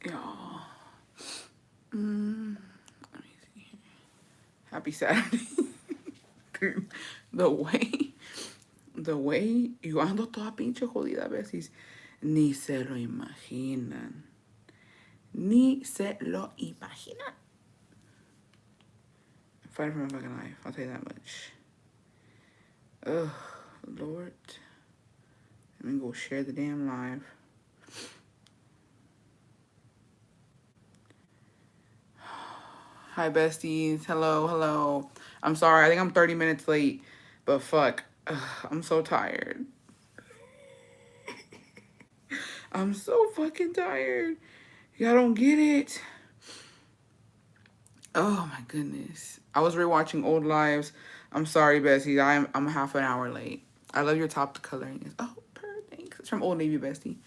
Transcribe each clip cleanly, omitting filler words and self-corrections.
Y'all. Let me see. Happy Saturday. Dude, the way yo ando toda pinche jodida a veces. Ni se lo imaginan. Ni se lo imaginan. I'm fighting for my fucking life. I'll tell you that much. Ugh, Lord. Let me go share the damn live. Hi, besties. Hello, hello. I'm sorry. I think I'm 30 minutes late, but fuck. Ugh, I'm so tired. I'm so fucking tired. Y'all don't get it. Oh my goodness. I was rewatching old lives. I'm sorry, besties. I'm half an hour late. I love your top coloring. Oh, thanks. It's from Old Navy, bestie.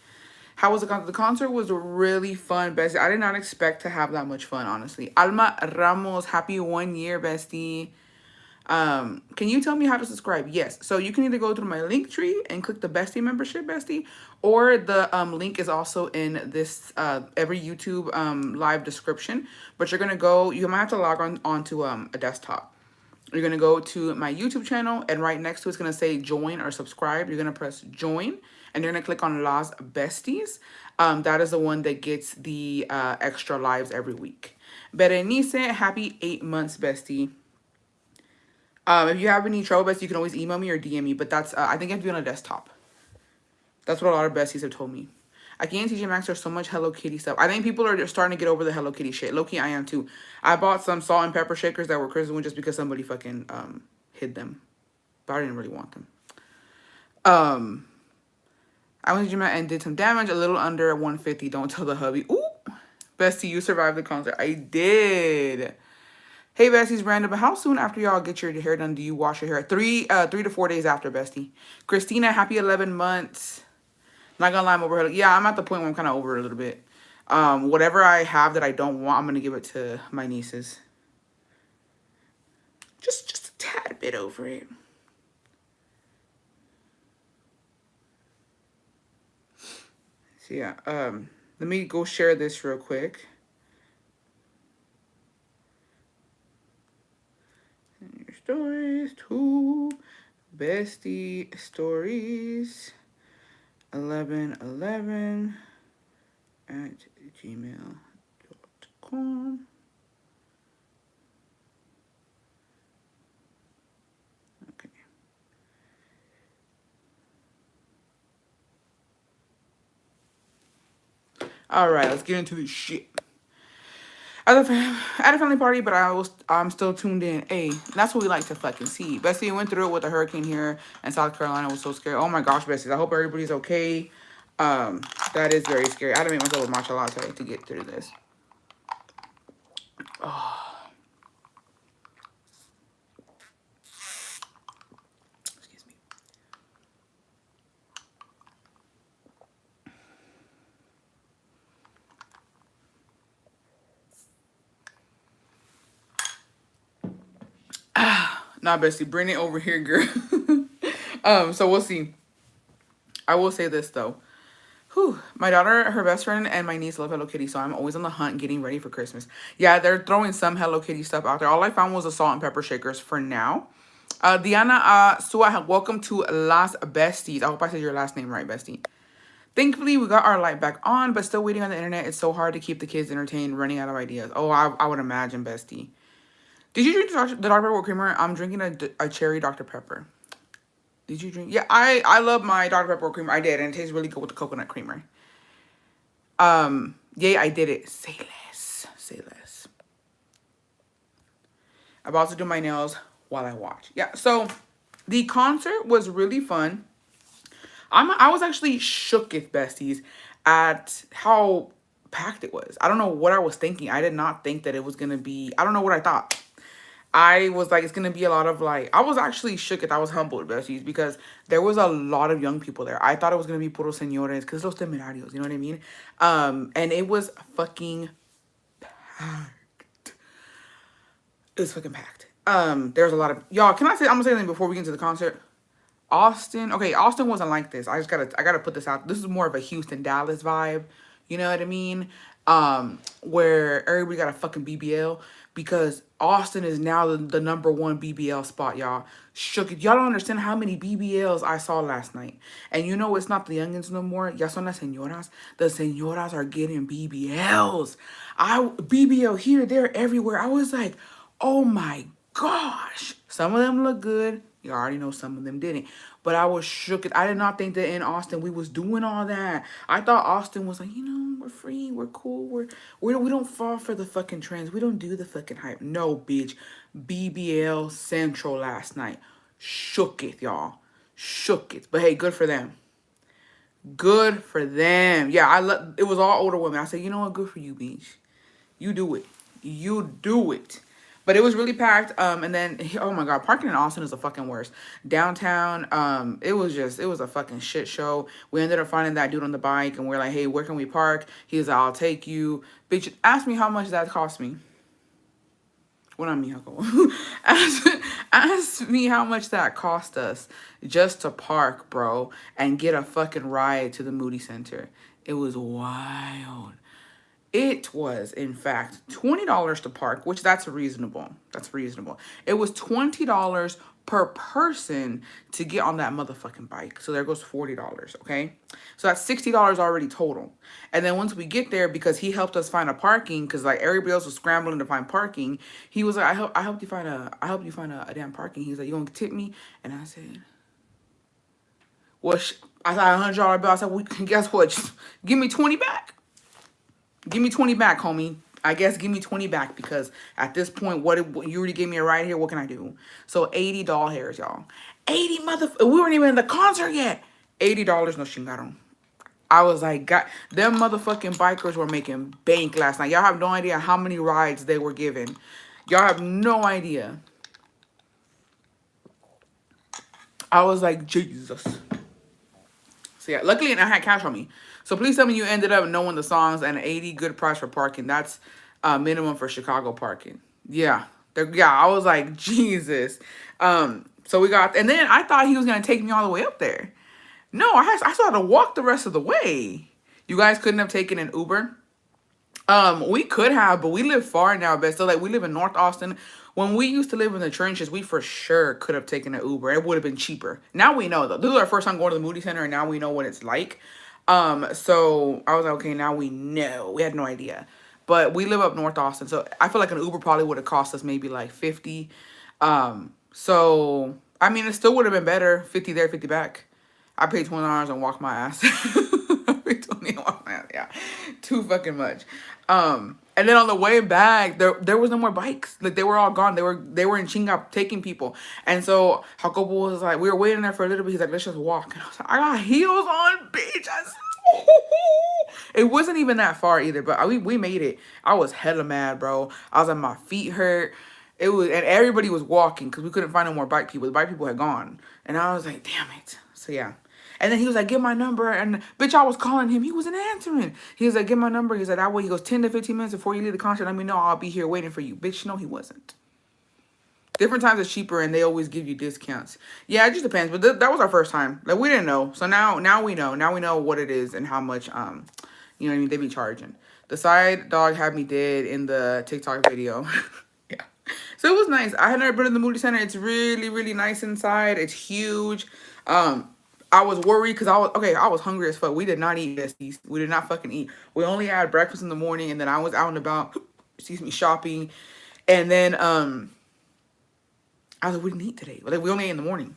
How was the concert? The concert was really fun, bestie. I did not expect to have that much fun, honestly. Alma Ramos, happy 1 year, bestie. Can you tell me how to subscribe? Yes. So you can either go through my link tree and click the bestie membership, bestie, or the link is also in this every YouTube live description. But you're gonna go. You might have to log on onto a desktop. You're gonna go to my YouTube channel, and right next to it's gonna say join or subscribe. You're gonna press join, and you're gonna click on Las Besties. That is the one that gets the extra lives every week. Berenice, happy 8 months, bestie. If you have any trouble, bestie, you can always email me or DM me. But that's I think you have to be on a desktop. That's what a lot of besties have told me. I can't TJ Maxx, there's so much Hello Kitty stuff. I think people are just starting to get over the Hello Kitty shit. Low-key, I am too. I bought some salt and pepper shakers that were Christmas just because somebody fucking hid them. But I didn't really want them. I went to gym and did some damage, a little under 150. Don't tell the hubby. Ooh, bestie, you survived the concert. I did. Hey, besties, Brandon, but how soon after y'all get your hair done do you wash your hair? 3 to 4 days after, bestie. Christina, happy 11 months. Not gonna lie, I'm over her. Yeah, I'm at the point where I'm kind of over it a little bit. Whatever I have that I don't want, I'm gonna give it to my nieces. Just a tad bit over it. So yeah, let me go share this real quick. And your stories, too. Bestie stories 1111 at gmail.com. Okay. All right, let's get into this shit. I had a family party, but I'm still tuned in. Hey, that's what we like to fucking see. Bestie went through it with a hurricane here, and South Carolina was so scary. Oh my gosh, Bestie, I hope everybody's okay. That is very scary. I had to make myself a matcha latte to get through this. Oh. Excuse me. Nah, Bestie, bring it over here, girl. So we'll see. I will say this though. Whew. My daughter, her best friend, and my niece love Hello Kitty, so I'm always on the hunt getting ready for Christmas. Yeah, they're throwing some Hello Kitty stuff out there. All I found was the salt and pepper shakers for now. Diana Sua, welcome to Las Besties. I hope I said your last name right, Bestie. Thankfully, we got our light back on, but still waiting on the internet. It's so hard to keep the kids entertained, running out of ideas. Oh, I would imagine, Bestie. Did you drink the Dr. Pepper with creamer? I'm drinking a cherry Dr. Pepper. Did you drink? Yeah, I love my Dr. Pepper with creamer. I did, and it tastes really good with the coconut creamer. Yay, I did it. Say less. Say less. I'm about to do my nails while I watch. Yeah, so the concert was really fun. I was actually shook, if besties, at how packed it was. I don't know what I was thinking. I did not think that it was gonna be. I don't know what I thought. I was like, it's gonna be a lot of like. I was actually shook. I was humbled, besties, because there was a lot of young people there. I thought it was gonna be puro señores, because los temerarios. You know what I mean? And it was fucking packed. It was fucking packed. There's a lot of y'all. Can I say? I'm gonna say something before we get into the concert. Austin, okay, Austin wasn't like this. I gotta put this out. This is more of a Houston, Dallas vibe. You know what I mean? where everybody got a fucking BBL because Austin is now the number one BBL spot, y'all. Shook it. Y'all don't understand how many BBLs I saw last night. And you know it's not the youngins no more. Ya son las señoras. The señoras are getting BBLs. BBL here, there, everywhere. I was like, oh my gosh. Some of them look good. You already know some of them didn't. But I was shook. I did not think that in Austin we was doing all that. I thought Austin was like, we're free, we're cool, we don't fall for the fucking trends. We don't do the fucking hype. No, bitch. BBL Central last night. Shook it, y'all. Shook it. But hey, good for them. Good for them. Yeah, it was all older women. I said, you know what? Good for you, Beach. You do it. You do it. But it was really packed. And then, oh my God, parking in Austin is the fucking worst. Downtown, it was a fucking shit show. We ended up finding that dude on the bike, and we're like, hey, where can we park? He's like, I'll take you. Bitch, ask me how much that cost me. Well, not me, Huckle. ask me how much that cost us just to park, bro, and get a fucking ride to the Moody Center. It was wild. It was, in fact, $20 to park, which that's reasonable. That's reasonable. It was $20 per person to get on that motherfucking bike. So there goes $40, okay? So that's $60 already total. And then once we get there, because he helped us find a parking, because like everybody else was scrambling to find parking, he was like, I helped you find a damn parking. He was like, you gonna tip me? And I said, well, I thought $100 bill. I said, well, guess what? Just give me 20 back. Give me 20 back, homie. I guess give me 20 back, because at this point, you already gave me a ride here. What can I do? So 80 doll hairs, y'all. 80 we weren't even in the concert yet. $80 no chingaron. I was like, God, them motherfucking bikers were making bank last night. Y'all have no idea how many rides they were given. Y'all have no idea. I was like, Jesus. So yeah, luckily I had cash on me. So please tell me you ended up knowing the songs, and 80 good price for parking. That's minimum for Chicago parking. Yeah. I was like, Jesus. So we got, and then I thought he was going to take me all the way up there. No, I still had to walk the rest of the way. You guys couldn't have taken an Uber? We could have, but we live far now, but so like we live in North Austin. When we used to live in the trenches, we for sure could have taken an Uber. It would have been cheaper. Now we know though. This is our first time going to the Moody Center, and now we know what it's like. So I was like, okay, now we know. We had no idea. But we live up North Austin, so I feel like an Uber probably would have cost us maybe like 50. So I mean, it still would have been better, 50 there, 50 back. I paid $20 and walked my ass. I paid 20 and walked my ass. Yeah, too fucking much. And then on the way back, there was no more bikes. Like they were all gone. They were in Chinga taking people. And so Jacobo was like, we were waiting there for a little bit. He's like, let's just walk. And I was like, I got heels on, bitch. It wasn't even that far either, but we made it. I was hella mad, bro. I was like, my feet hurt. And everybody was walking because we couldn't find no more bike people. The bike people had gone. And I was like, damn it. So yeah. And then he was like, get my number. And bitch, I was calling him. He wasn't answering. He was like, get my number. He said, that way. He goes, 10 to 15 minutes before you leave the concert, let me know. I'll be here waiting for you. Bitch, no, he wasn't. Different times it's cheaper, and they always give you discounts. Yeah, it just depends. But that was our first time. Like, we didn't know. So now we know. Now we know what it is and how much, you know what I mean, they be charging. The side dog had me dead in the TikTok video. Yeah. So it was nice. I had never been in the Moody Center. It's really, really nice inside. It's huge. I was worried because I was hungry as fuck. We did not eat this. We did not fucking eat. We only had breakfast in the morning, and then I was out and about, shopping. And then I was like, we didn't eat today. Like, we only ate in the morning.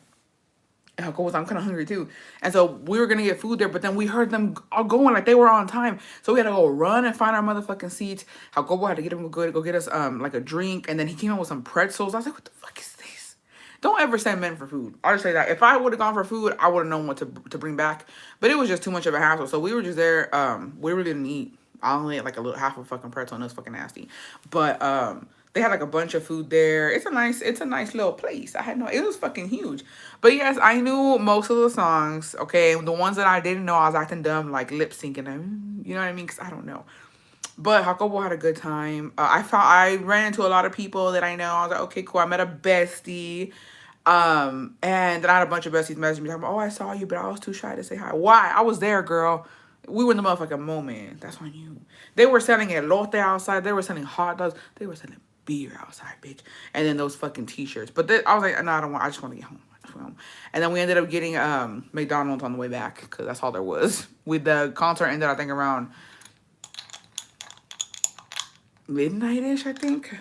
And I'm kind of hungry too. And so we were going to get food there, but then we heard them all going like they were on time. So we had to go run and find our motherfucking seats. Jacobo had to get him go get us like a drink. And then he came out with some pretzels. I was like, what the fuck is this? Don't ever send men for food. I'll just say that. If I would have gone for food, I would have known what to bring back. But it was just too much of a hassle. So we were just there. We really didn't eat. I only ate like a little half a fucking pretzel, and it was fucking nasty. But they had like a bunch of food there. It's a nice little place. It was fucking huge. But yes, I knew most of the songs. Okay, the ones that I didn't know, I was acting dumb, like lip syncing them. You know what I mean? Because I don't know. But Jacobo had a good time. I ran into a lot of people that I know. I was like, okay, cool. I met a bestie. And then I had a bunch of besties message me talking about, oh, I saw you, but I was too shy to say hi. Why? I was there, girl. We were in the motherfucking moment. That's on you. They were selling elote outside. They were selling hot dogs. They were selling beer outside, bitch. And then those fucking t-shirts. But I was like, no, I don't want. I just want to get home. And then we ended up getting McDonald's on the way back because that's all there was. With the concert ended, I think around midnight-ish. I think.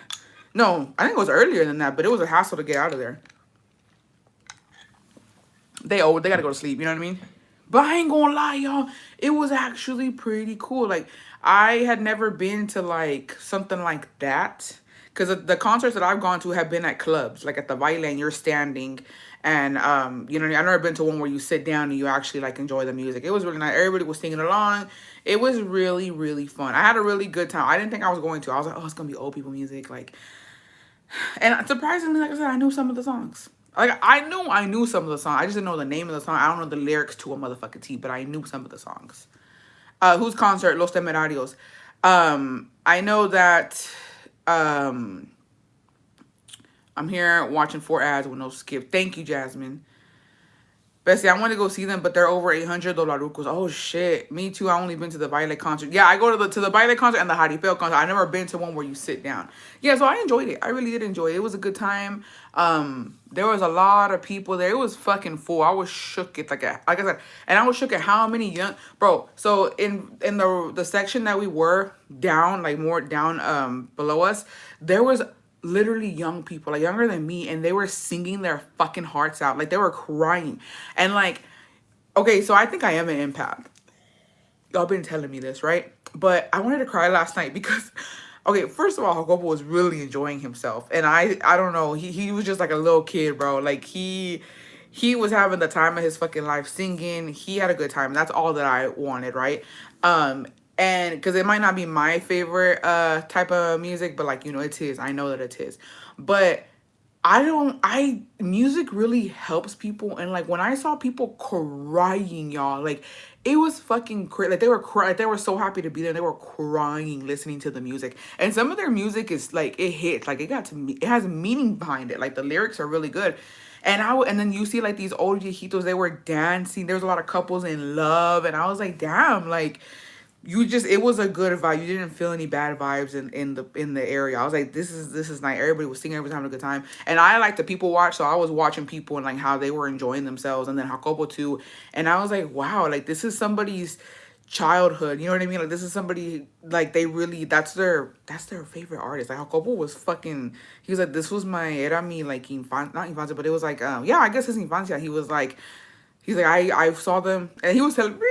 No, I think it was earlier than that. But it was a hassle to get out of there. They gotta go to sleep. You know what I mean? But I ain't gonna lie, y'all. It was actually pretty cool. Like, I had never been to, like, something like that. Because the concerts that I've gone to have been at clubs. Like, at the Baile, and you're standing. And, you know, I've never been to one where you sit down and you actually, like, enjoy the music. It was really nice. Everybody was singing along. It was really, really fun. I had a really good time. I didn't think I was going to. I was like, oh, it's gonna be old people music. Like, and surprisingly, like I said, I knew some of the songs. Like, I knew some of the songs. I just didn't know the name of the song. I don't know the lyrics to a motherfucking T, but I knew some of the songs. Whose concert? Los Temerarios. I know that I'm here watching 4 ads with no skip. Thank you, Jasmine. Bessie, I want to go see them, but they're over $800. Oh shit, me too. I only been to the Baile concert. Yeah, I go to the Baile concert and the Jaripeo concert. I never been to one where you sit down. Yeah, so I enjoyed it. I really did enjoy it. It was a good time. There was a lot of people there. It was fucking full. I was shook at like I said, and I was shook at how many young bro. So in the section that we were down, like more down below us, there was literally young people, like younger than me, and they were singing their fucking hearts out. Like, they were crying. And like, okay, so I think I am an empath. Y'all been telling me this, right? But I wanted to cry last night because okay, first of all, Jacopo was really enjoying himself. And I don't know, he was just like a little kid, bro. Like, he was having the time of his fucking life singing. He had a good time. That's all that I wanted, right? And because it might not be my favorite type of music, but like, you know, it's his. I know that it's his. But music really helps people. And like, when I saw people crying, y'all, like, it was fucking crazy. Like, they were crying. Like, they were so happy to be there. They were crying listening to the music. And some of their music is like, it hits. Like, it has meaning behind it. Like, the lyrics are really good. And then you see like these old viejitos, they were dancing. There was a lot of couples in love. And I was like, damn, like, it was a good vibe. You didn't feel any bad vibes in the area. I was like, this is nice. Everybody was singing, everybody was having a good time. And I like to people watch, so I was watching people and like how they were enjoying themselves, and then Jacopo too. And I was like, wow, like, this is somebody's childhood. You know what I mean? Like, this is somebody, like, they really, that's their favorite artist. Like, Jacopo was fucking, he was like, this was my era mi, like, not infancia, but it was like, yeah, I guess his infancia. He's like, I saw them, and he was telling me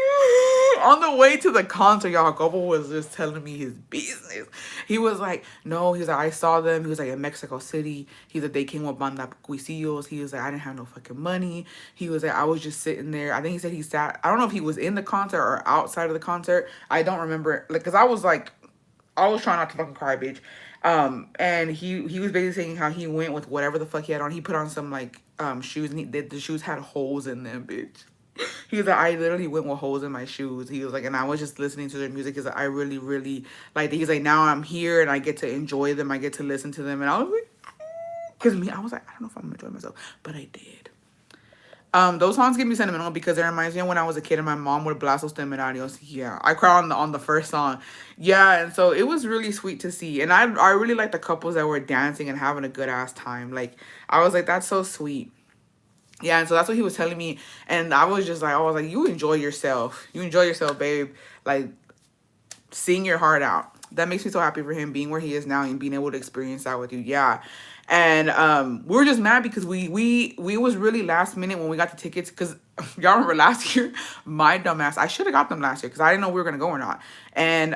on the way to the concert, y'all, Jacopo was just telling me his business. He was like, no, he was like, I saw them. He was like, in Mexico City. He's like, they came with Banda Cuisillos. He was like, I didn't have no fucking money. He was like, I was just sitting there. I think he said he sat, I don't know if he was in the concert or outside of the concert. I don't remember, like, because I was trying not to fucking cry, bitch. And he was basically saying how he went with whatever the fuck he had on. He put on some like shoes, and the shoes had holes in them, bitch. He was like, I literally went with holes in my shoes. He was like, and I was just listening to their music. He's like, I really, really like. He's like, now I'm here and I get to enjoy them. I get to listen to them, and I was like, because I was like, I don't know if I'm gonna enjoy myself, but I did. Those songs give me sentimental because it reminds me of when I was a kid and my mom would blast Los Temerarios. Yeah, I cried on the first song. Yeah, and so it was really sweet to see. And I really like the couples that were dancing and having a good ass time. Like, I was like, that's so sweet. Yeah, and so that's what he was telling me. And I was like, you enjoy yourself. You enjoy yourself, babe. Like, sing your heart out. That makes me so happy for him being where he is now and being able to experience that with you. Yeah. And we were just mad because we was really last minute when we got the tickets, because y'all remember last year, my dumbass, I should have got them last year because I didn't know we were gonna go or not. And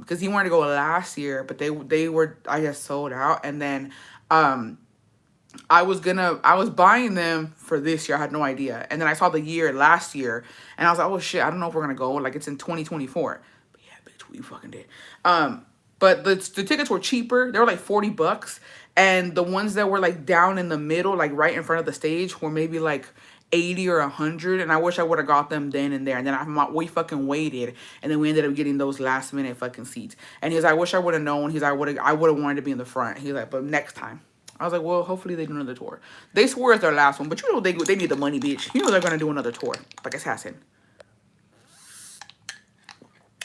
because he wanted to go last year, but they were, I guess, sold out. And then I was buying them for this year. I had no idea. And then I saw the year last year and I was like, oh shit, I don't know if we're gonna go. Like, it's in 2024. But yeah, bitch, we fucking did. But the tickets were cheaper. They were like $40. And the ones that were like down in the middle, like right in front of the stage, were maybe like 80 or 100. And I wish I would have got them then and there. And then we fucking waited. And then we ended up getting those last minute fucking seats. And he's like, I wish I would have known. He's like, I would have wanted to be in the front. He's like, but next time. I was like, well, hopefully they do another tour. They swore it's their last one, but you know they need the money, bitch. You know they're gonna do another tour, like it's Hassan.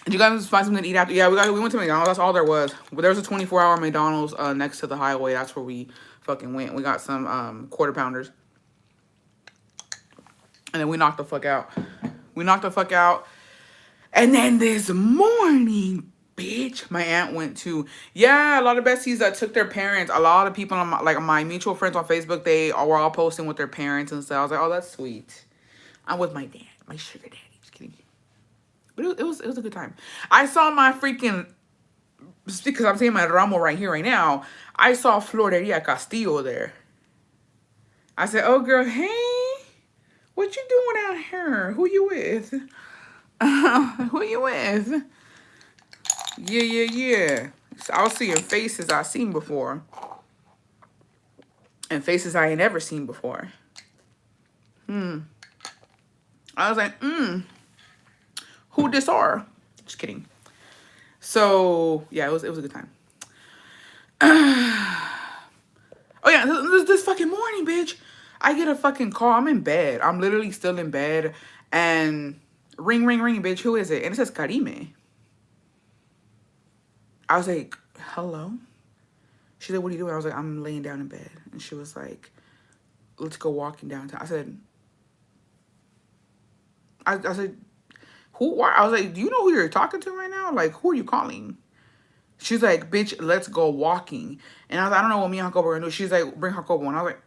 Did you guys find something to eat after? Yeah, we went to McDonald's. That's all there was. But there was a 24-hour McDonald's next to the highway. That's where we fucking went. We got some quarter pounders. And then we knocked the fuck out. We knocked the fuck out. And then this morning, bitch, my aunt went to, yeah, a lot of besties that took their parents. A lot of people, on my, like my mutual friends on Facebook, they were all posting with their parents and stuff. I was like, oh, that's sweet. I'm with my dad, my sugar daddy. Just kidding. But it was a good time. I saw my freaking, because I'm saying my Ramo right here, right now. I saw Floreria Castillo there. I said, oh, girl, hey, what you doing out here? Who you with? Who you with? Yeah. So I was seeing faces I've seen before. And faces I ain't never seen before. I was like, who this are? Just kidding. So, yeah, it was a good time. Oh, yeah, this fucking morning, bitch. I get a fucking call. I'm in bed. I'm literally still in bed. And ring, bitch. Who is it? And it says Karime. I was like, hello? She said, what are you doing? I was like, I'm laying down in bed. And she was like, let's go walking downtown. I said, who? Why? I was like, do you know who you're talking to right now? Like, who are you calling? She's like, bitch, let's go walking. And I was like, I don't know what me and Jacobo are going to do. She's like, bring Jacobo. And I was like,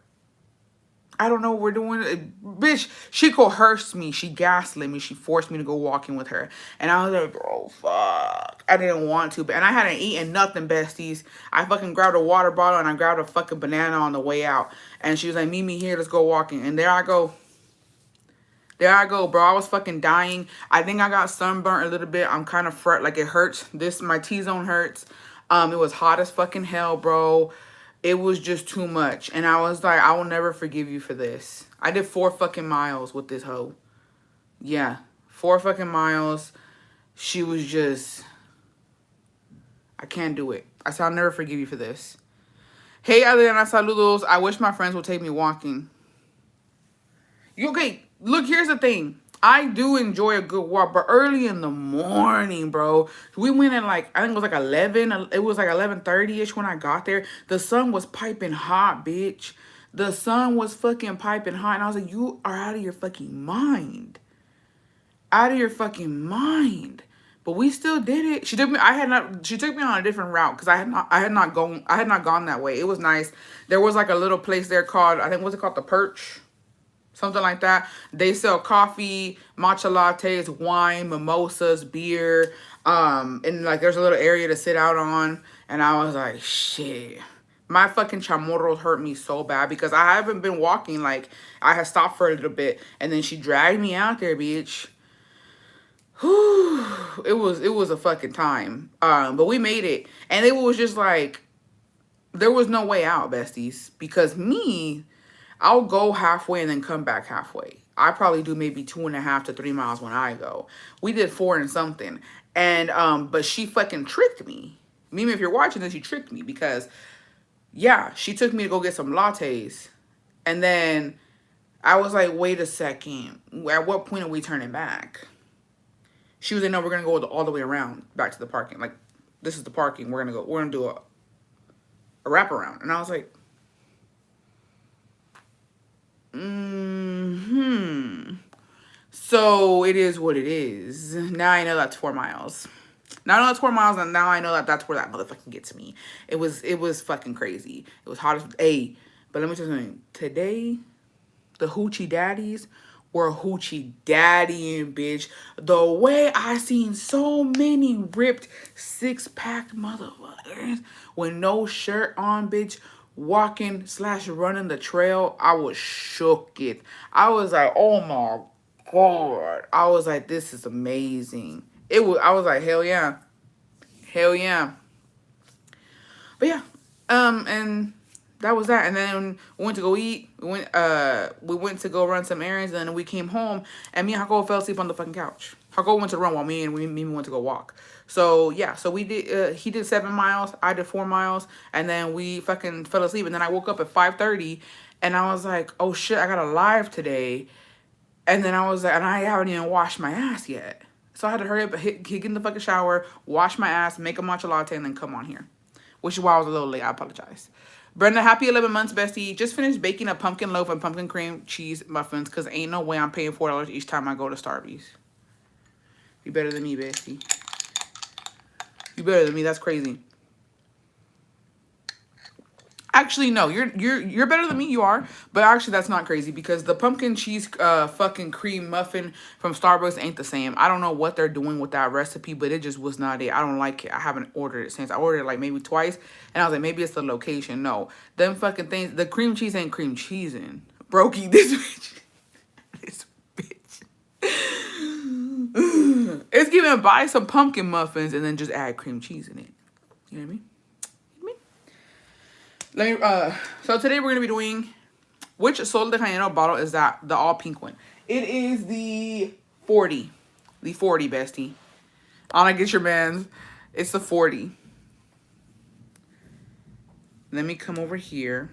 I don't know what we're doing. Bitch, she coerced me. She gaslit me. She forced me to go walking with her. And I was like, bro, fuck. I didn't want to. And I hadn't eaten nothing, besties. I fucking grabbed a water bottle and I grabbed a fucking banana on the way out. And she was like, meet me here. Let's go walking. And there I go. There I go, bro. I was fucking dying. I think I got sunburnt a little bit. I'm kind of fret. Like, it hurts. My T-zone hurts. It was hot as fucking hell, bro. It was just too much. And I was like, I will never forgive you for this. I did 4 fucking miles with this hoe. Yeah. 4 fucking miles. She was just... I can't do it. I said, I'll never forgive you for this. Hey, Adriana, saludos. I wish my friends would take me walking. Okay, look, here's the thing. I do enjoy a good walk, but early in the morning, bro. We went at like, I think it was like 11. It was like 11:30-ish when I got there. The sun was piping hot, bitch. The sun was fucking piping hot. And I was like, you are out of your fucking mind. Out of your fucking mind. But we still did it. She took me on a different route because I had not gone that way. It was nice. There was like a little place there called, I think, what's it called? The Perch? Something like that. They sell coffee, matcha lattes, wine, mimosas, beer. And like there's a little area to sit out on. And I was like, shit. My fucking chamorros hurt me so bad because I haven't been walking. Like, I had stopped for a little bit. And then she dragged me out there, bitch. Whew. It was a fucking time. But we made it. And it was just like, there was no way out, besties. Because I'll go halfway and then come back halfway. I probably do maybe 2.5 to 3 miles when I go. We did 4 and something. And, but she fucking tricked me. Mimi, if you're watching this, she tricked me because, yeah, she took me to go get some lattes. And then I was like, wait a second. At what point are we turning back? She was like, no, we're going to go all the way around back to the parking. Like, this is the parking. We're going to do a wraparound. And I was like, So it is what it is. Now I know that's 4 miles. Now I know that's 4 miles, and now I know that that's where that motherfucking gets me. It was fucking crazy. It was hot as but let me tell you something. Today, the hoochie daddies were hoochie daddying, bitch. The way I seen so many ripped 6-pack motherfuckers with no shirt on, bitch, walking/running the trail, I was shook it. I was like, oh my God. I was like, this is amazing. I was like, hell yeah. Hell yeah. But yeah. And that was that. And then we went to go eat. We went to go run some errands, and then we came home, and me and Jacobo fell asleep on the fucking couch. Jacobo went to run while me went to go walk. So yeah, so we did, he did 7 miles, I did 4 miles, and then we fucking fell asleep. And then I woke up at 5:30, and I was like, oh shit, I got a live today. And then I was like, and I haven't even washed my ass yet. So I had to hurry up, get in the fucking shower, wash my ass, make a matcha latte, and then come on here. Which is why I was a little late. I apologize. Brenda, happy 11 months, bestie. Just finished baking a pumpkin loaf and pumpkin cream cheese muffins because ain't no way I'm paying $4 each time I go to Starbucks. You better than me, bestie. You better than me. That's crazy. Actually, no, you're better than me. You are, but actually, that's not crazy because the pumpkin cheese fucking cream muffin from Starbucks ain't the same. I don't know what they're doing with that recipe, but it just was not it. I don't like it. I haven't ordered it since. I ordered it like maybe twice, and I was like, maybe it's the location. No, them fucking things. The cream cheese ain't cream cheesing. Brokey, this bitch, this bitch. It's giving buy some pumpkin muffins and then just add cream cheese in it. You know what I mean? Let me, so today we're going to be doing, which Sol de Janeiro bottle is that? The all pink one. It is the 40. The 40, bestie. Anna, get your mans. It's the 40. Let me come over here.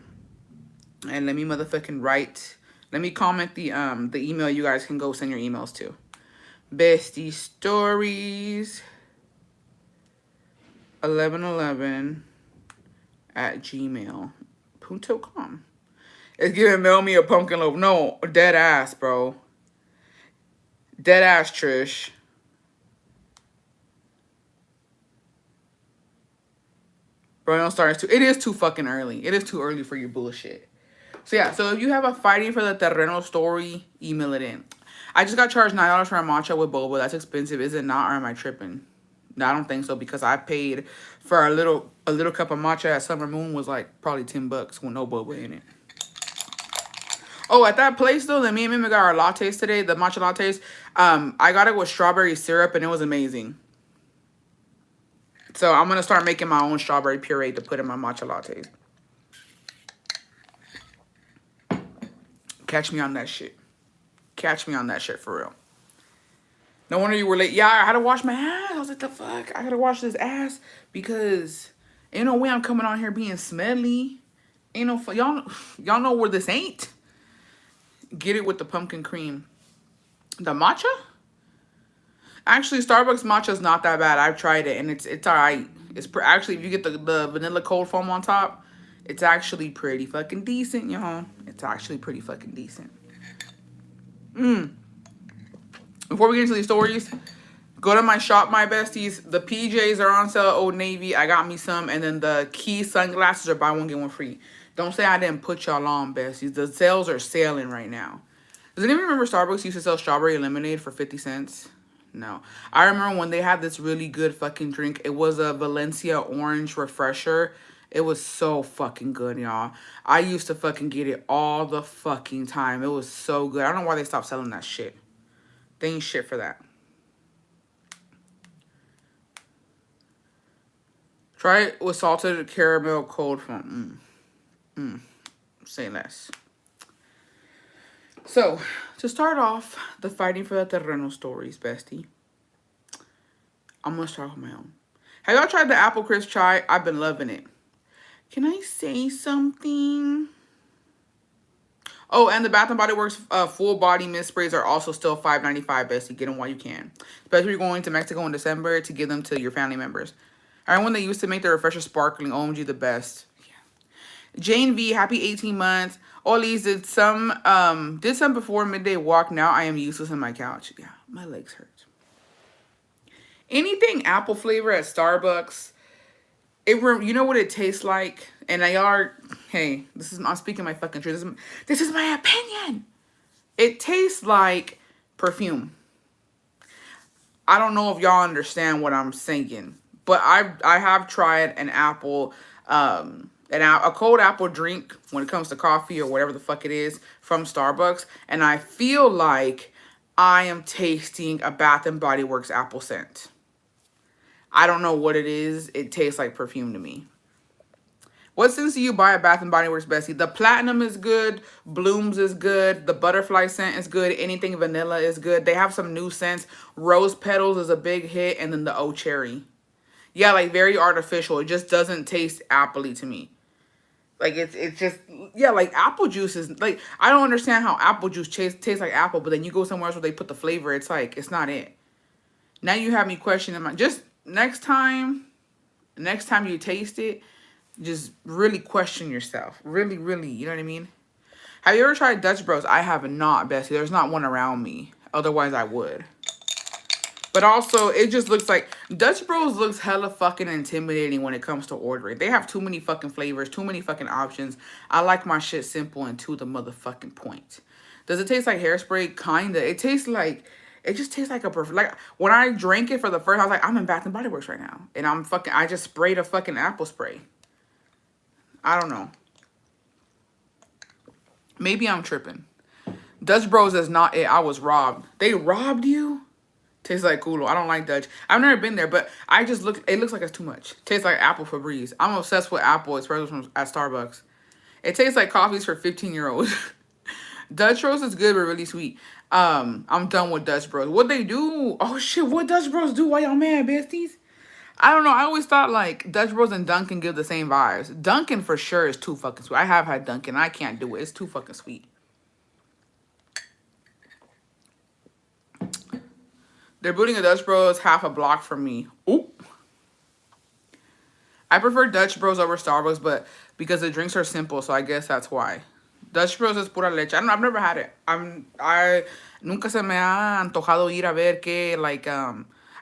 And let me motherfucking write. Let me comment the email you guys can go send your emails to. Bestie stories 1111 at gmail.com. It's giving mail me a pumpkin loaf. No, dead ass, bro. Dead ass, Trish. Bro, don't start. It is too fucking early. It is too early for your bullshit. So yeah, so if you have a fighting for the Terrenos story, email it in. I just got charged $9 for a matcha with boba. That's expensive, is it not? Or am I tripping? No, I don't think so because I paid for a little cup of matcha at Summer Moon was like probably $10 with no boba in it. Oh, at that place though, that me and Mimi got our lattes today, the matcha lattes. I got it with strawberry syrup and it was amazing. So I'm gonna start making my own strawberry puree to put in my matcha lattes. Catch me on that shit. Catch me on that shit for real. No wonder you were late. Yeah, I had to wash my ass. I was like, the fuck? I gotta wash this ass because ain't no way I'm coming on here being smelly. Ain't no y'all know where this ain't. Get it with the pumpkin cream. The matcha? Actually, Starbucks matcha is not that bad. I've tried it and it's alright. It's actually, if you get the vanilla cold foam on top, it's actually pretty fucking decent, y'all. It's actually pretty fucking decent. Before we get into these stories, go to my shop, my besties. The PJs are on sale at Old Navy. I got me some. And then the Key sunglasses are buy one, get one free. Don't say I didn't put y'all on, besties. The sales are sailing right now. Does anyone remember Starbucks used to sell strawberry lemonade for 50 cents? No. I remember when they had this really good fucking drink. It was a Valencia orange refresher. It was so fucking good, y'all. I used to fucking get it all the fucking time. It was so good. I don't know why they stopped selling that shit. They ain't shit for that. Try it with salted caramel cold foam. Say less. So, to start off the fighting for the Terreno stories, bestie, I'm going to start with my own. Have y'all tried the apple crisp chai? I've been loving it. Can I say something? Oh, and the Bath & Body Works full body mist sprays are also still $5.95, bestie. Get them while you can. Especially if you're going to Mexico in December to give them to your family members. I remember when they used to make the refresher sparkling. OMG, the best. Yeah. Jane V, happy 18 months. Olis, did some before midday walk. Now I am useless on my couch. Yeah, my legs hurt. Anything apple flavor at Starbucks, you know what it tastes like? And hey, I'm speaking my fucking truth. This is my opinion. It tastes like perfume. I don't know if y'all understand what I'm saying, but I have tried an apple, a cold apple drink when it comes to coffee or whatever the fuck it is from Starbucks, and I feel like I am tasting a Bath & Body Works apple scent. I don't know what it is. It tastes like perfume to me. What scents do you buy at Bath & Body Works, bestie? The Platinum is good. Blooms is good. The Butterfly scent is good. Anything vanilla is good. They have some new scents. Rose Petals is a big hit. And then the Oh Cherry. Yeah, like very artificial. It just doesn't taste appley to me. Like it's just, yeah, like apple juice is, like, I don't understand how apple juice tastes like apple. But then you go somewhere else where they put the flavor. It's like, it's not it. Now you have me questioning my, just next time you taste it, just really question yourself. Really, really, you know what I mean? Have you ever tried Dutch Bros? I have not, Bessie. There's not one around me. Otherwise, I would. But also, it just looks like Dutch Bros looks hella fucking intimidating when it comes to ordering. They have too many fucking flavors, too many fucking options. I like my shit simple and to the motherfucking point. Does it taste like hairspray? Kinda. It just tastes like a perfect. Like when I drank it for the first, I was like, I'm in Bath and Body Works right now, and I just sprayed a fucking apple spray. I don't know. Maybe I'm tripping. Dutch Bros is not it. I was robbed. They robbed you? Tastes like culo. I don't like Dutch. I've never been there, but it looks like it's too much. Tastes like apple Febreze. I'm obsessed with apple espresso from at Starbucks. It tastes like coffees for 15-year-olds. Dutch Bros is good but really sweet. I'm done with Dutch Bros. What they do? Oh shit, what Dutch Bros do? Why y'all mad, besties? I don't know. I always thought like Dutch Bros and Dunkin' give the same vibes. Dunkin' for sure is too fucking sweet. I have had Dunkin'. I can't do it. It's too fucking sweet. They're building a Dutch Bros half a block from me. Oop. I prefer Dutch Bros over Starbucks, but because the drinks are simple, so I guess that's why. Dutch Bros es pura leche. I don't know, I've never had it. I nunca se me ha antojado ir a ver que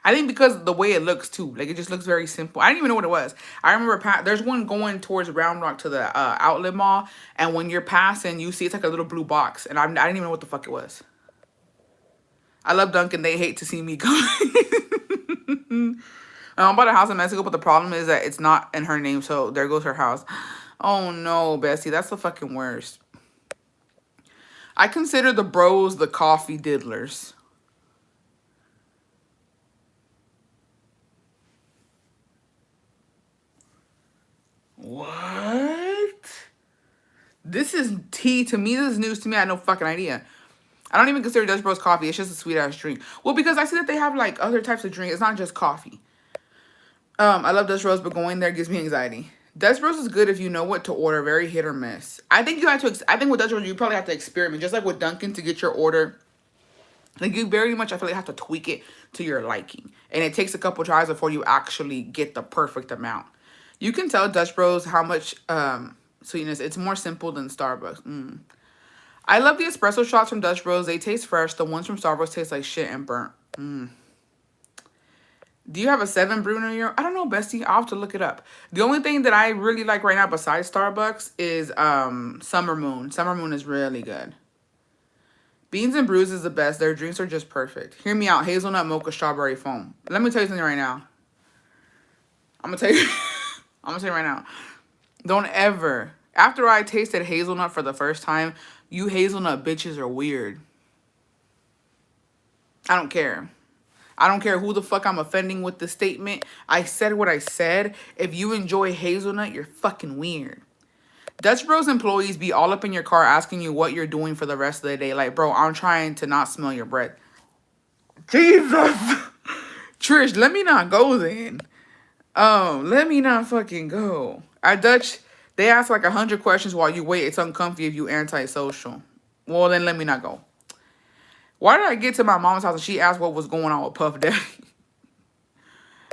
I think because the way it looks too, like it just looks very simple. I didn't even know what it was. I remember there's one going towards Round Rock to the outlet mall, and when you're passing, you see it's like a little blue box, and I didn't even know what the fuck it was. I love Dunkin'. They hate to see me go. I bought a house in Mexico, but the problem is that it's not in her name, so there goes her house. Oh no, Bessie, that's the fucking worst. I consider the bros the coffee diddlers. What? This is tea to me. This is news to me. I had no fucking idea. I don't even consider Dutch Bros coffee. It's just a sweet ass drink. Well, because I see that they have like other types of drink. It's not just coffee. I love Dutch Bros, but going there gives me anxiety. Dutch Bros is good if you know what to order. Very hit or miss. I think you have to. I think with Dutch Bros, you probably have to experiment, just like with Dunkin' to get your order. Like you very much, I feel like have to tweak it to your liking, and it takes a couple tries before you actually get the perfect amount. You can tell Dutch Bros how much sweetness. It's more simple than Starbucks. I love the espresso shots from Dutch Bros. They taste fresh. The ones from Starbucks taste like shit and burnt. Do you have a 7 brew in your? I don't know, Bestie. I'll have to look it up. The only thing that I really like right now besides Starbucks is Summer Moon. Summer Moon is really good. Beans and Brews is the best. Their drinks are just perfect. Hear me out. Hazelnut mocha strawberry foam. Let me tell you something right now. I'm gonna tell you. I'm gonna tell you right now. Don't ever. After I tasted hazelnut for the first time, you hazelnut bitches are weird. I don't care. I don't care who the fuck I'm offending with the statement. I said what I said. If you enjoy hazelnut, you're fucking weird. Dutch Bros employees be all up in your car asking you what you're doing for the rest of the day. Like, bro, I'm trying to not smell your breath. Jesus. Trish, let me not go then. Oh, let me not fucking go. At Dutch, they ask like 100 questions while you wait. It's uncomfy if you antisocial. Well, then let me not go. Why did I get to my mom's house and she asked what was going on with Puff Daddy?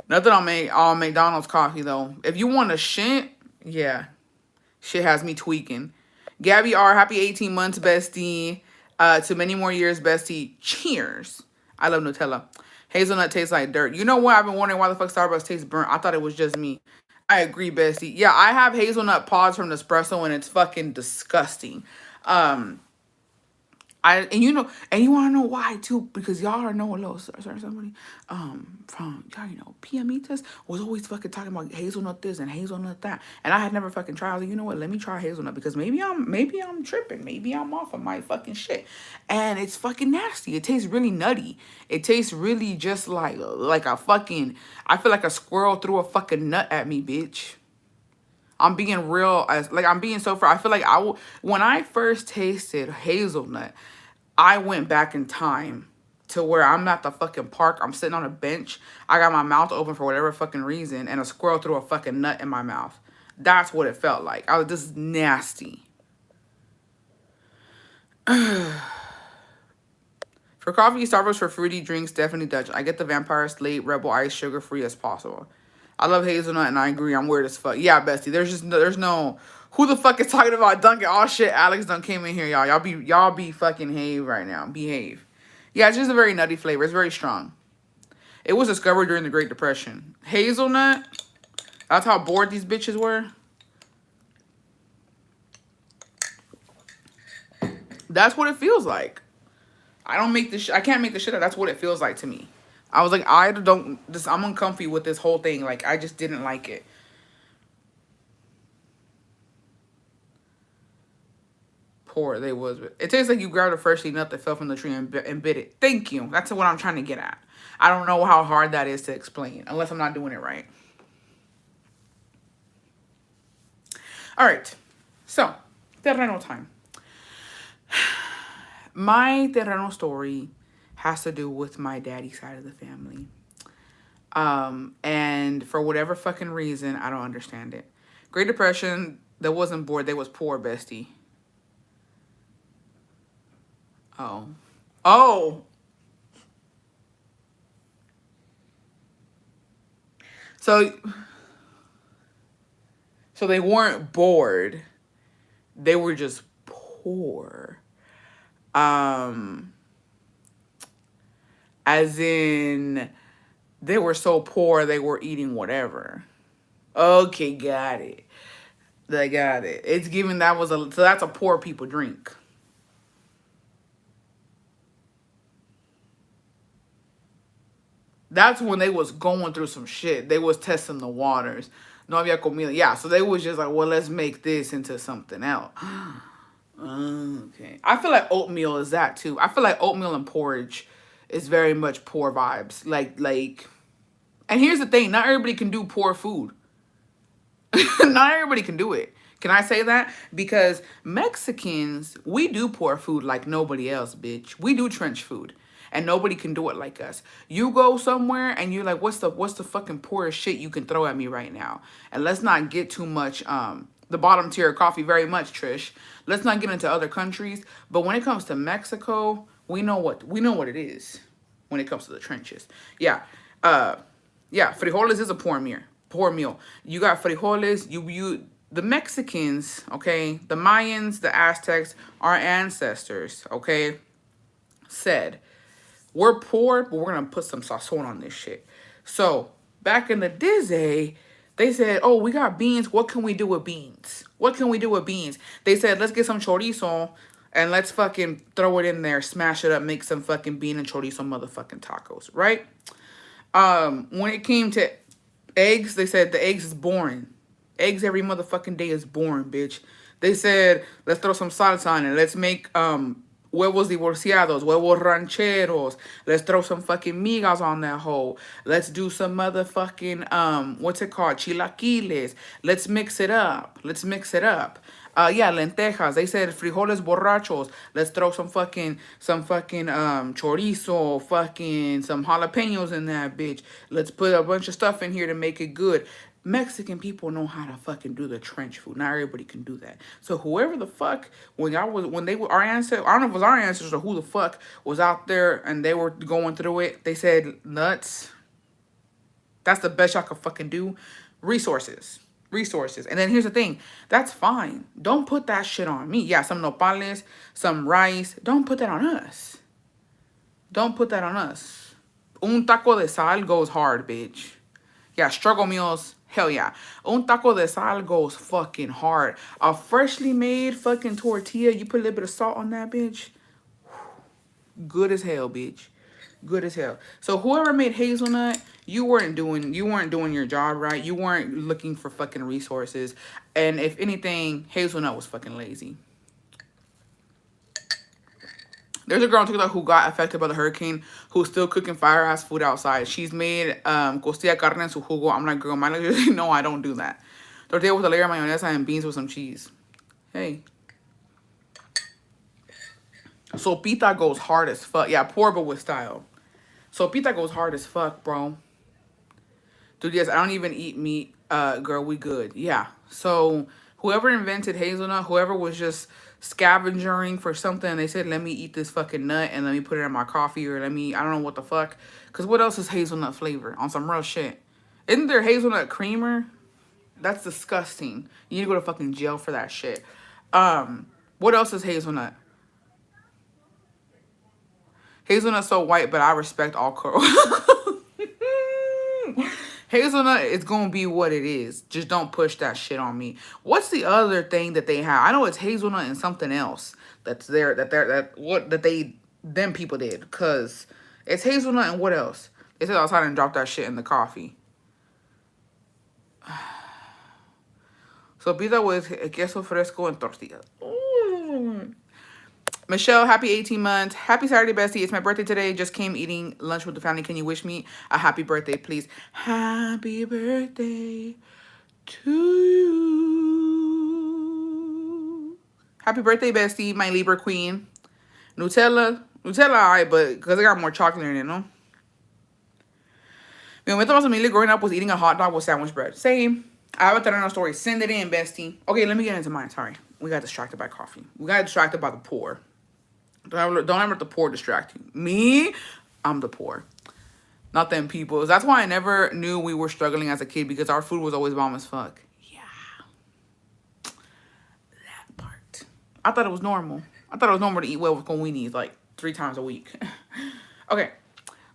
Nothing on McDonald's coffee, though. If you want a shit, yeah. Shit has me tweaking. Gabby R, happy 18 months, bestie. To many more years, bestie. Cheers. I love Nutella. Hazelnut tastes like dirt. You know what? I've been wondering why the fuck Starbucks tastes burnt. I thought it was just me. I agree, bestie. Yeah, I have hazelnut pods from Nespresso and it's fucking disgusting. And you want to know why too, because y'all are know a little somebody from y'all, PMitas was always fucking talking about hazelnut this and hazelnut that, and I had never fucking tried. I was like, you know what, let me try hazelnut because maybe I'm tripping, maybe I'm off of my fucking shit, and it's fucking nasty. It tastes really nutty. It tastes really just like a fucking. I feel like a squirrel threw a fucking nut at me, bitch. I'm being real, I'm being so fair. I feel like when I first tasted hazelnut, I went back in time to where I'm at the fucking park. I'm sitting on a bench. I got my mouth open for whatever fucking reason, and a squirrel threw a fucking nut in my mouth. That's what it felt like. I was this is nasty. For For coffee, Starbucks. For fruity drinks, definitely Dutch. I get the Vampire Slate Rebel Ice sugar free as possible. I love hazelnut, and I agree. I'm weird as fuck. Yeah, bestie. There's no. Who the fuck is talking about Dunkin'? Oh shit, Alex done came in here, y'all. Y'all be fucking behave right now. Behave. Yeah, it's just a very nutty flavor. It's very strong. It was discovered during the Great Depression. Hazelnut. That's how bored these bitches were. That's what it feels like. I don't make this. I can't make this shit up. That's what it feels like to me. I was like, I don't. This. I'm uncomfy with this whole thing. Like, I just didn't like it. Poor they was. It tastes like you grabbed a freshly nut that fell from the tree and bit it. Thank you. That's what I'm trying to get at. I don't know how hard that is to explain unless I'm not doing it right. All right. So, terreno time. My terreno story has to do with my daddy's side of the family. And for whatever fucking reason, I don't understand it. Great Depression, they wasn't bored, they was poor, bestie. Oh. Oh. So so they weren't bored. They were just poor. Um as in they were so poor they were eating whatever. Okay, got it. They got it. It's given that was a so that's a poor people drink. That's when they was going through some shit. They was testing the waters. No había comida. Yeah, so they was just like, well, let's make this into something else. Okay. I feel like oatmeal is that too. I feel like oatmeal and porridge is very much poor vibes. And here's the thing, not everybody can do poor food. Not everybody can do it. Can I say that? Because Mexicans, we do poor food like nobody else, bitch. We do trench food. And nobody can do it like us. You go somewhere and you're like, what's the fucking poorest shit you can throw at me right now? And let's not get too much the bottom tier of coffee very much, Trish. Let's not get into other countries. But when it comes to Mexico, we know what it is when it comes to the trenches. Yeah. Yeah, frijoles is a poor meal. Poor meal. You got frijoles. The Mexicans, okay, the Mayans, the Aztecs, our ancestors, okay, said we're poor, but we're gonna put some sazon on this shit. So back in the day, they said, "Oh, we got beans. What can we do with beans? What can we do with beans?" They said, "Let's get some chorizo and let's fucking throw it in there, smash it up, make some fucking bean and chorizo motherfucking tacos, right?" When it came to eggs, they said the eggs is boring. Eggs every motherfucking day is boring, bitch. They said, let's throw some salsa on it. Let's make huevos divorciados, huevos rancheros. Let's throw some fucking migas on that hole. Let's do some motherfucking what's it called? Chilaquiles. Let's mix it up. Let's mix it up. Yeah, lentejas. They said frijoles borrachos. Let's throw some fucking chorizo, fucking some jalapenos in that bitch. Let's put a bunch of stuff in here to make it good. Mexican people know how to fucking do the trench food. Not everybody can do that. So whoever the fuck, when they were our ancestors, I don't know if it was our ancestors or who the fuck was out there and they were going through it. They said nuts. That's the best y'all can fucking do. Resources. Resources. And then here's the thing. That's fine. Don't put that shit on me. Yeah, some nopales, some rice. Don't put that on us. Don't put that on us. Un taco de sal goes hard, bitch. Yeah, struggle meals. Hell yeah. Un taco de sal goes fucking hard. A freshly made fucking tortilla. You put a little bit of salt on that, bitch. Good as hell, bitch. Good as hell. So whoever made hazelnut, you weren't doing your job right. You weren't looking for fucking resources. And if anything, hazelnut was fucking lazy. There's a girl on TikTok who got affected by the hurricane who's still cooking fire ass food outside. She's made costilla carne en su jugo. I'm like, girl, my nigga, no, I don't do that. Tortilla with a layer of mayonnaise and beans with some cheese. Hey. Sopita goes hard as fuck. Yeah, poor but with style. Sopita goes hard as fuck, bro. Dude, yes, I don't even eat meat. Girl, we good. Yeah. So Whoever invented hazelnut, whoever was just scavenging for something, they said, let me eat this fucking nut and let me put it in my coffee, or let me, I don't know what the fuck. Because what else is hazelnut flavor on some real shit? Isn't there hazelnut creamer? That's disgusting. You need to go to fucking jail for that shit. What else is hazelnut? Hazelnut's so white, but I respect all curl. Hazelnut is gonna be what it is. Just don't push that shit on me. What's the other thing that they have? I know it's hazelnut and something else that's there that they them people did. Cause it's hazelnut and what else? They said outside and drop that shit in the coffee. So pizza with queso fresco and tortillas. Ooh. Michelle, happy 18 months. Happy Saturday, bestie. It's my birthday today. Just came eating lunch with the family. Can you wish me a happy birthday, please? Happy birthday to you. Happy birthday, bestie, my Libra queen. Nutella, alright, but because I got more chocolate in it, no? Mi momento más humilde growing up was eating a hot dog with sandwich bread. Same. I have a Terrenos story. Send it in, bestie. Okay, let me get into mine. Sorry. We got distracted by coffee. We got distracted by the poor. Don't ever let the poor distract you. Me, I'm the poor. Not them people. That's why I never knew we were struggling as a kid, because our food was always bomb as fuck. Yeah. That part. I thought it was normal. I thought it was normal to eat well with conweenies like 3 times a week. Okay.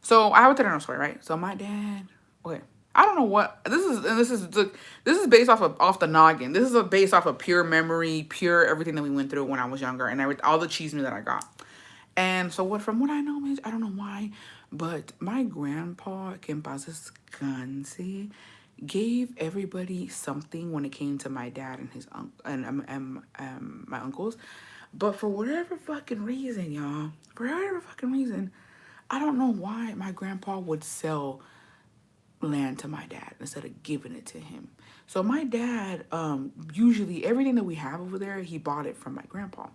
So I have a Terreno story, right? So my dad, okay. I don't know what this is based off the noggin. This is based off of pure memory, pure everything that we went through when I was younger, and all the cheese that I got. And so from what I know, I don't know why, but my grandpa, que en paz descanse, gave everybody something when it came to my dad and his my uncles. But for whatever fucking reason, y'all, I don't know why my grandpa would sell land to my dad instead of giving it to him. So my dad, usually everything that we have over there, he bought it from my grandpa.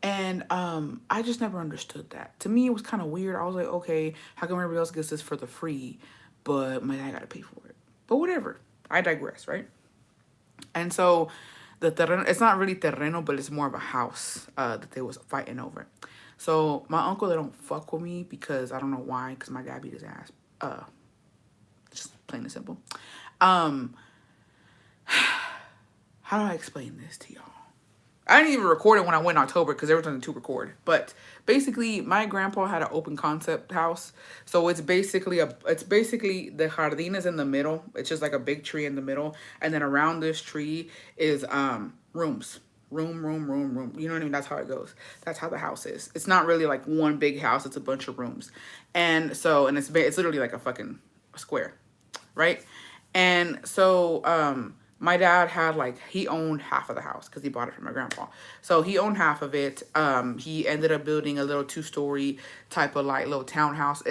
And I just never understood that. To me, it was kind of weird. I was like, okay, how come everybody else gets this for the free, but my dad got to pay for it? But whatever. I digress, right? And so the terreno, it's not really terreno, but it's more of a house that they was fighting over. So my uncle, they don't fuck with me because I don't know why, because my dad beat his ass. Just plain and simple. How do I explain this to y'all? I didn't even record it when I went in October because there was nothing to record. But basically, my grandpa had an open concept house. So it's basically the jardín is in the middle. It's just like a big tree in the middle. And then around this tree is rooms. Room. You know what I mean? That's how it goes. That's how the house is. It's not really like one big house. It's a bunch of rooms. And so, and it's literally like a fucking square. Right? And so, my dad had he owned half of the house because he bought it from my grandpa. So he owned half of it. He ended up building a little 2-story type of little townhouse.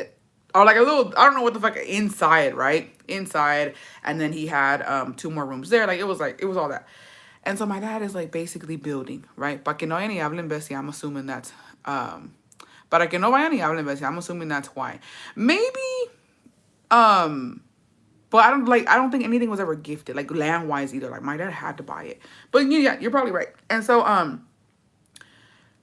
Or like a little, I don't know what the fuck, inside, right? Inside. And then he had 2 more rooms there. It was all that. And so my dad is basically building, right? Para que no vayan y hablen bestia, I'm assuming that's, para que no vayan y hablen bestia, I'm assuming that's why. Maybe, but I don't think anything was ever gifted, land wise either. My dad had to buy it. But yeah, you're probably right. And so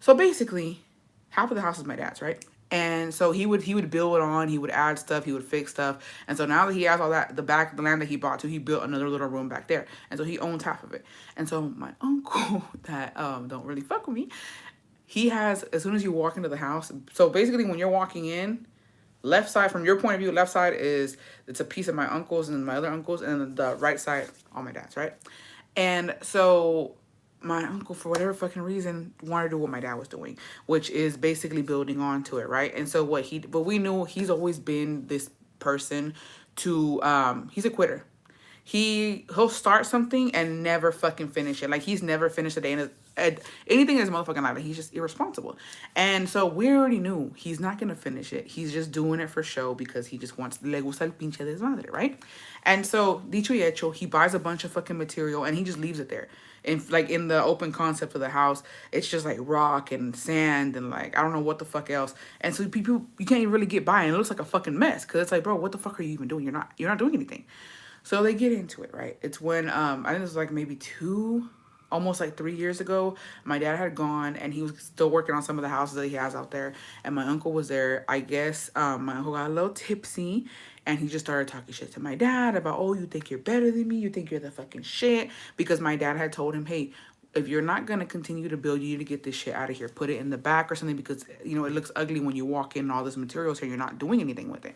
so basically half of the house is my dad's, right? And so he would build on, he would add stuff, he would fix stuff. And so now that he has all that, the land that he bought too, he built another little room back there. And so he owns half of it. And so my uncle that don't really fuck with me, he has, as soon as you walk into the house, so basically when you're walking in, left side, from your point of view, left side it's a piece of my uncle's and my other uncle's, and then the right side, all my dad's, right? And so my uncle, for whatever fucking reason, wanted to do what my dad was doing, which is basically building onto it, right? And so but we knew he's always been this person to, he's a quitter. He'll start something and never fucking finish it. He's never finished a day in anything in his motherfucking life. He's just irresponsible. And so we already knew he's not gonna finish it. He's just doing it for show because he just wants, le gusta el pinche desmadre, right? And so, dicho y hecho, he buys a bunch of fucking material and he just leaves it there. And in the open concept of the house, it's just rock and sand and I don't know what the fuck else. And so people, you can't even really get by, and it looks like a fucking mess because it's bro, what the fuck are you even doing? You're not doing anything. So they get into it, right? It's when I think it was maybe 2 almost like 3 years ago. My dad had gone and he was still working on some of the houses that he has out there. And my uncle was there. I guess my uncle got a little tipsy and he just started talking shit to my dad about, oh, you think you're better than me? You think you're the fucking shit? Because my dad had told him, hey, if you're not gonna continue to build, you need to get this shit out of here. Put it in the back or something because it looks ugly when you walk in and all this materials here. You're not doing anything with it.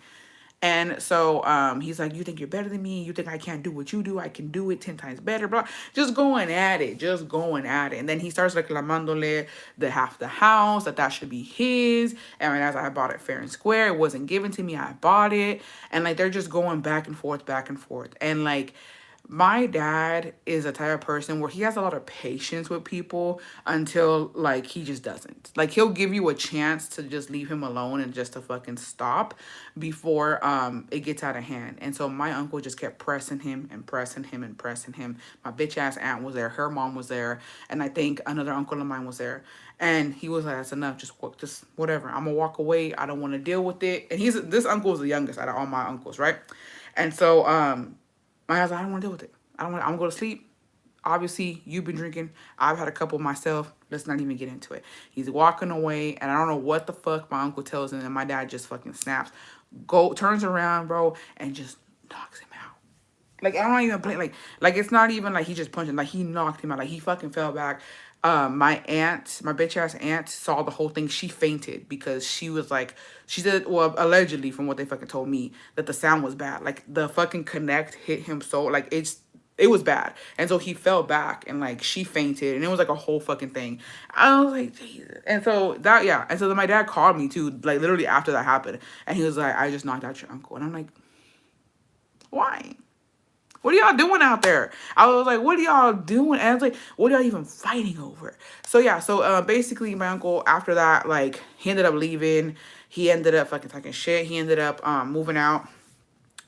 And so he's like, you think you're better than me? You think I can't do what you do? I can do it 10 times better, blah. Just going at it, just going at it. And then he starts reclamándole the half the house, that should be his. And as I bought it fair and square, it wasn't given to me. I bought it. And like, they're just going back and forth, back and forth. And like, my dad is a type of person where he has a lot of patience with people until like he just doesn't. Like he'll give you a chance to just leave him alone and just to fucking stop before it gets out of hand. And so my uncle just kept pressing him and pressing him and pressing him. My bitch ass aunt was there, her mom was there, and I think another uncle of mine was there. And he was like, that's enough, just whatever. I'm gonna walk away. I don't want to deal with it. And this uncle is the youngest out of all my uncles, right? And so my husband, I don't want to deal with it. I'm gonna go to sleep. Obviously, you've been drinking. I've had a couple myself. Let's not even get into it. He's walking away, and I don't know what the fuck my uncle tells him, and my dad just fucking snaps, turns around, bro, and just knocks him out. Like, I'm not even playing. Like it's not even like he just punched him. Like, he knocked him out. Like, he fucking fell back. My aunt, my bitch ass aunt, saw the whole thing. She fainted because she was like, she said, well, allegedly, from what they fucking told me, that the sound was bad. Like, the fucking connect hit him so, like, it was bad. And so he fell back and like she fainted and it was like a whole fucking thing. I was like, Jesus. And so yeah. And so then my dad called me too, like literally after that happened. And he was like, I just knocked out your uncle. And I'm like, why? What are y'all doing out there? I was like, what are y'all doing? And I was like, what are y'all even fighting over? So yeah, so basically my uncle, after that, like, he ended up leaving. He ended up fucking talking shit. He ended up moving out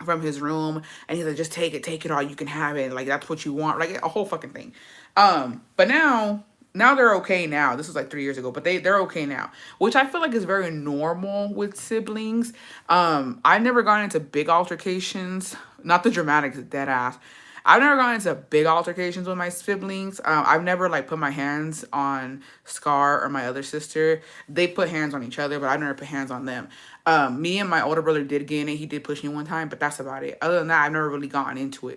from his room. And he's like, just take it all. You can have it. Like, that's what you want. Like, a whole fucking thing. But now they're okay now. This was like 3 years ago, but they're okay now, which I feel like is very normal with siblings. I've never gone into big altercations, not the dramatics, dead ass. I've never gone into big altercations with my siblings. I've never like put my hands on Scar or my other sister. They put hands on each other, but I've never put hands on them. Me and my older brother did get in it. He did push me one time, but that's about it. Other than that, I've never really gotten into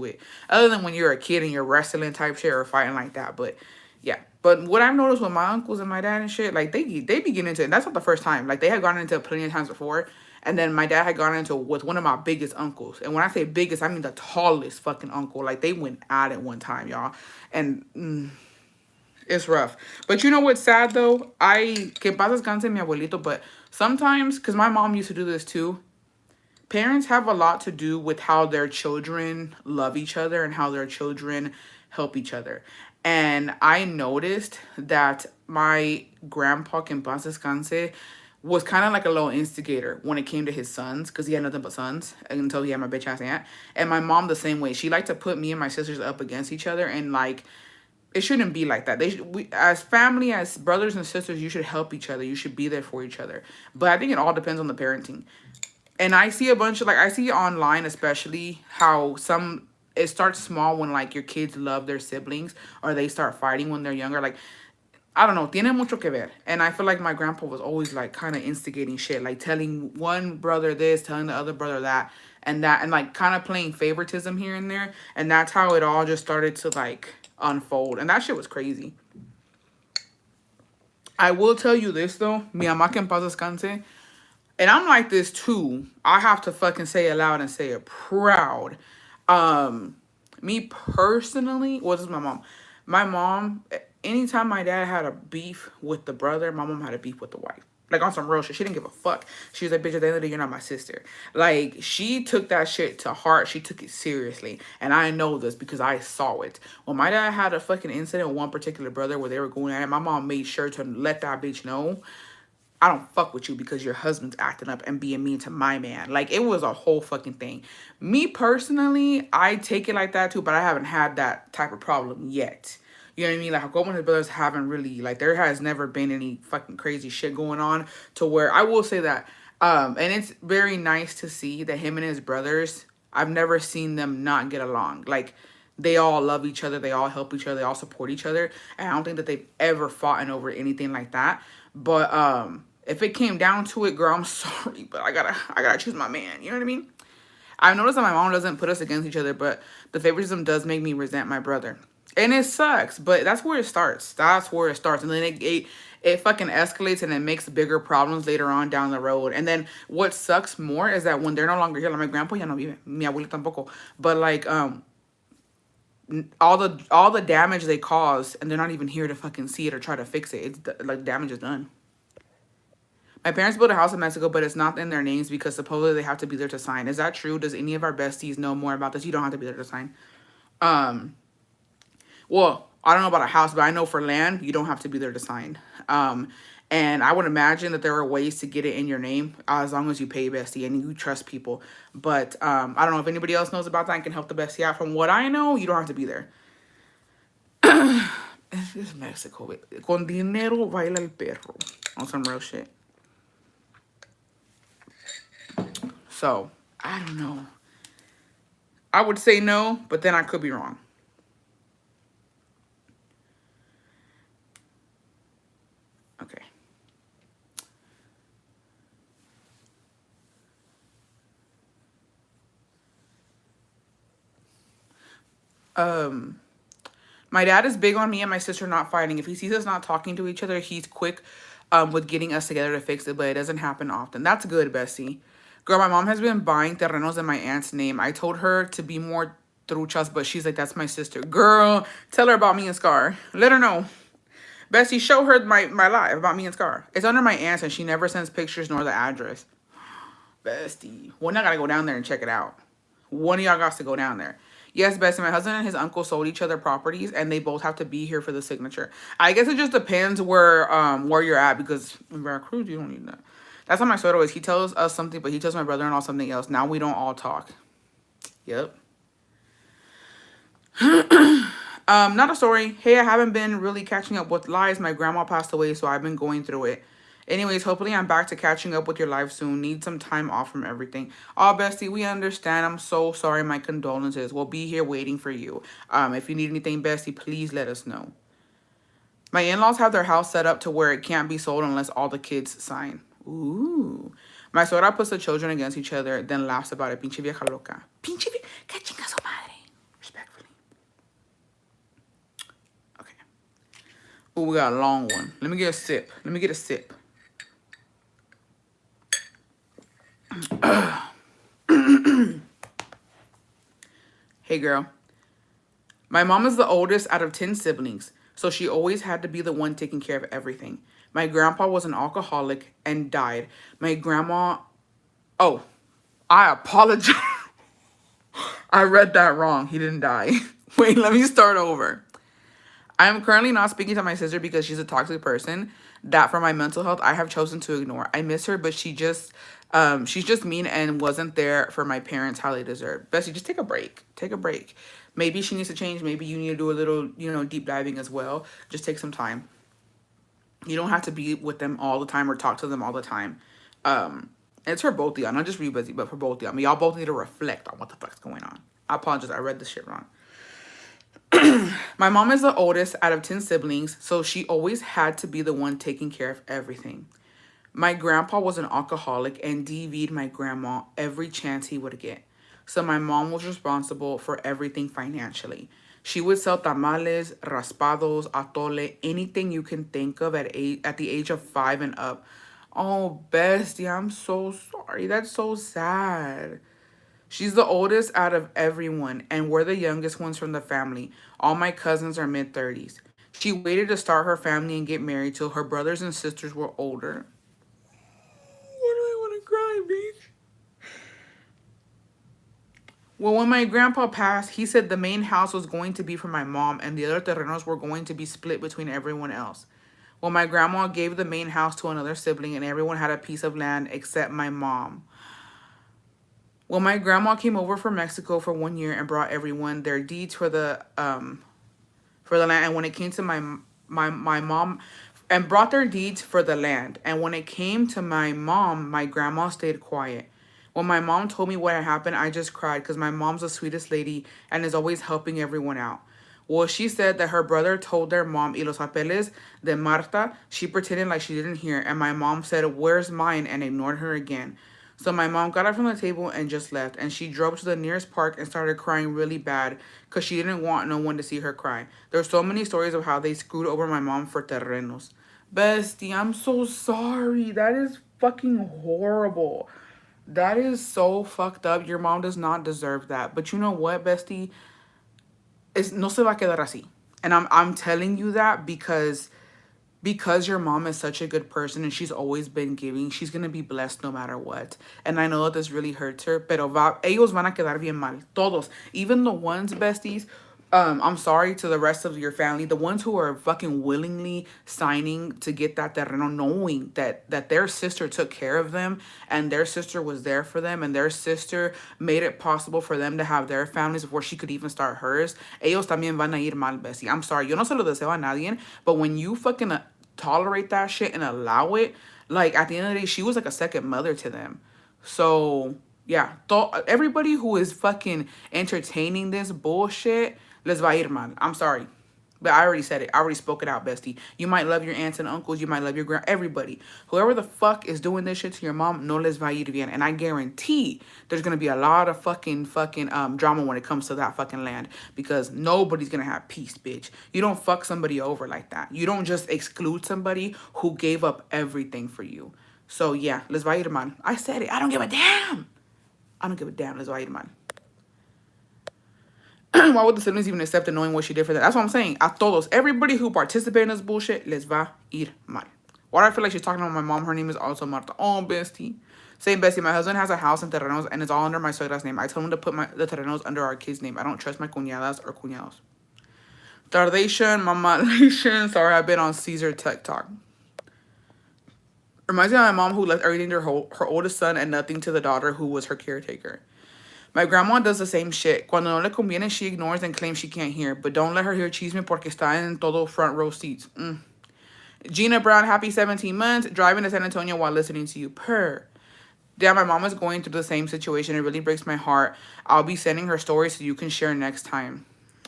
it. Other than when you're a kid and you're wrestling type shit or fighting like that. But yeah. But what I've noticed with my uncles and my dad and shit, like they be getting into it. And that's not the first time. Like they had gotten into it plenty of times before. And then my dad had gone into it with one of my biggest uncles. And when I say biggest, I mean the tallest fucking uncle. Like they went at it one time, y'all. And it's rough. But you know what's sad though? Que paz descanse mi abuelito, but sometimes, because my mom used to do this too, parents have a lot to do with how their children love each other and how their children help each other. And I noticed that my grandpa, que en paz descanse, was kind of like a little instigator when it came to his sons, because he had nothing but sons until he had my bitch ass aunt. And my mom the same way. She liked to put me and my sisters up against each other, and like, it shouldn't be like that. We, as family, as brothers and sisters, you should help each other. You should be there for each other. But I think it all depends on the parenting. And I see a bunch of, like, I see online especially how it starts small when, like, your kids love their siblings or they start fighting when they're younger. Like, I don't know, tiene mucho que ver. And I feel like my grandpa was always, like, kind of instigating shit. Like, telling one brother this, telling the other brother that, and like, kind of playing favoritism here and there. And that's how it all just started to, like, unfold. And that shit was crazy. I will tell you this, though. Mi mamá que en paz descanse. And I'm like this, too. I have to fucking say it loud and say it proud. Me personally, well, this is my mom. My mom, anytime my dad had a beef with the brother, my mom had a beef with the wife. Like, on some real shit. She didn't give a fuck. She was like, bitch, at the end of the day, you're not my sister. Like, she took that shit to heart. She took it seriously. And I know this because I saw it. When my dad had a fucking incident with one particular brother where they were going at it, my mom made sure to let that bitch know, I don't fuck with you because your husband's acting up and being mean to my man. Like, it was a whole fucking thing. Me personally, I take it like that too, but I haven't had that type of problem yet. You know what I mean? Like, Jacob and his brothers haven't really, like, there has never been any fucking crazy shit going on to where, I will say that, and it's very nice to see that him and his brothers, I've never seen them not get along. Like, They all love each other. They all help each other. They all support each other. And I don't think that they've ever fought over anything like that. But if it came down to it, girl, I'm sorry, but I gotta choose my man. You know what I mean? I've noticed that my mom doesn't put us against each other, but the favoritism does make me resent my brother. And it sucks, but that's where it starts. That's where it starts. And then it fucking escalates and it makes bigger problems later on down the road. And then what sucks more is that when they're no longer here, like my grandpa ya no vive, mi abuela tampoco. But like all the damage they cause and they're not even here to fucking see it or try to fix it. It's like damage is done. My parents built a house in Mexico, but it's not in their names because supposedly they have to be there to sign. Is that true? Does any of our besties know more about this? You don't have to be there to sign. Um, well, I don't know about a house, but I know for land, you don't have to be there to sign. And I would imagine that there are ways to get it in your name as long as you pay bestie and you trust people. But I don't know if anybody else knows about that and can help the bestie out. From what I know, you don't have to be there. It's Mexico. Con dinero baila el perro. On some real shit. So, I don't know. I would say no, but then I could be wrong. Okay. My dad is big on me and my sister not fighting. If he sees us not talking to each other, he's quick with getting us together to fix it, but it doesn't happen often. That's good, Bessie. Girl, my mom has been buying terrenos in my aunt's name. I told her to be more truchas, but she's like, that's my sister. Girl, tell her about me and Scar. Let her know. Bessie, show her my live about me and Scar. It's under my aunt's and she never sends pictures nor the address. Bestie. One, I gotta go down there and check it out. One of y'all got to go down there. Yes, Bessie, my husband and his uncle sold each other properties and they both have to be here for the signature. I guess it just depends where you're at because in Veracruz, you don't need that. That's how my soda is. He tells us something, but he tells my brother-in-law something else. Now we don't all talk. Yep. Not a story. Hey, I haven't been really catching up with lives. My grandma passed away, so I've been going through it. Anyways, hopefully I'm back to catching up with your live soon. Need some time off from everything. Oh, bestie, we understand. I'm so sorry. My condolences. We'll be here waiting for you. If you need anything, bestie, please let us know. My in-laws have their house set up to where it can't be sold unless all the kids sign. Ooh. My suegra puts the children against each other, then laughs about it. Pinche vieja loca. Pinche vieja. Que chinga su madre. Respectfully. Okay. Oh, we got a long one. Let me get a sip. Let me get a sip. Hey, girl. My mom is the oldest out of 10 siblings, so she always had to be the one taking care of everything. My grandpa was an alcoholic and died. My grandma... Oh, I apologize. I read that wrong. He didn't die. Wait, let me start over. I am currently not speaking to my sister because she's a toxic person that for my mental health I have chosen to ignore. I miss her, but she's just mean and wasn't there for my parents how they deserve. Bessie, just take a break. Take a break. Maybe she needs to change. Maybe you need to do a little, deep diving as well. Just take some time. You don't have to be with them all the time or talk to them all the time. It's for both of y'all, not just for you, Bessie, but for both of y'all. I mean, y'all both need to reflect on what the fuck's going on. I apologize. I read this shit wrong. My mom is the oldest out of 10 siblings, so she always had to be the one taking care of everything. My grandpa was an alcoholic and DV'd my grandma every chance he would get. So my mom was responsible for everything financially. She would sell tamales, raspados, atole, anything you can think of at the age of 5 and up. Oh, bestie, I'm so sorry. That's so sad. She's the oldest out of everyone, and we're the youngest ones from the family. All my cousins are mid-30s. She waited to start her family and get married till her brothers and sisters were older. Why do I want to cry, bitch? Well, when my grandpa passed, he said the main house was going to be for my mom and the other terrenos were going to be split between everyone else. Well, my grandma gave the main house to another sibling and everyone had a piece of land except my mom. Well, my grandma came over from Mexico for 1 year and brought everyone their deeds for the land. And when it came to my mom, and brought their deeds for the land. And when it came to my mom, my grandma stayed quiet. When my mom told me what had happened, I just cried because my mom's the sweetest lady and is always helping everyone out. Well, she said that her brother told their mom, y los papeles de Marta, she pretended like she didn't hear, and my mom said, where's mine, and ignored her again. So my mom got up from the table and just left, and she drove to the nearest park and started crying really bad because she didn't want no one to see her cry. There's so many stories of how they screwed over my mom for terrenos. Bestie, I'm so sorry. That is fucking horrible. That is so fucked up. Your mom does not deserve that. But you know what, bestie? Es, no se va a quedar así. And I'm telling you that because your mom is such a good person and she's always been giving, she's gonna be blessed no matter what. And I know that this really hurts her, pero ellos van a quedar bien mal. Todos. Even the ones, besties, I'm sorry to the rest of your family, the ones who are fucking willingly signing to get that terreno, knowing that their sister took care of them and their sister was there for them and their sister made it possible for them to have their families before she could even start hers. Ellos también van a ir mal, bestie. I'm sorry, yo no se lo deseo a nadie, but when you fucking tolerate that shit and allow it, like at the end of the day, she was like a second mother to them. So yeah, everybody who is fucking entertaining this bullshit, les va a ir mal. I'm sorry. But I already said it. I already spoke it out, bestie. You might love your aunts and uncles. You might love your everybody. Whoever the fuck is doing this shit to your mom, no les va a ir bien. And I guarantee there's going to be a lot of fucking drama when it comes to that fucking land. Because nobody's going to have peace, bitch. You don't fuck somebody over like that. You don't just exclude somebody who gave up everything for you. So yeah, les va a ir mal. I said it. I don't give a damn. I don't give a damn. Les va a ir mal. Why would the siblings even accept it knowing what she did for them? That's what I'm saying. A todos. Everybody who participated in this bullshit, les va ir mal. Why do I feel like she's talking about my mom? Her name is also Marta. Oh, bestie. Same bestie. My husband has a house in Terrenos and it's all under my suegra's name. I told him to put the Terrenos under our kid's name. I don't trust my cuñadas or cuñados. Tardation, mamalation. Sorry, I've been on Caesar TikTok. Reminds me of my mom who left everything to her oldest son and nothing to the daughter who was her caretaker. My grandma does the same shit. Cuando no le conviene, she ignores and claims she can't hear. But don't let her hear chisme porque está en todo front row seats. Gina Brown, happy 17 months. Driving to San Antonio while listening to you. Purr. Damn, my mom is going through the same situation. It really breaks my heart. I'll be sending her stories so you can share next time.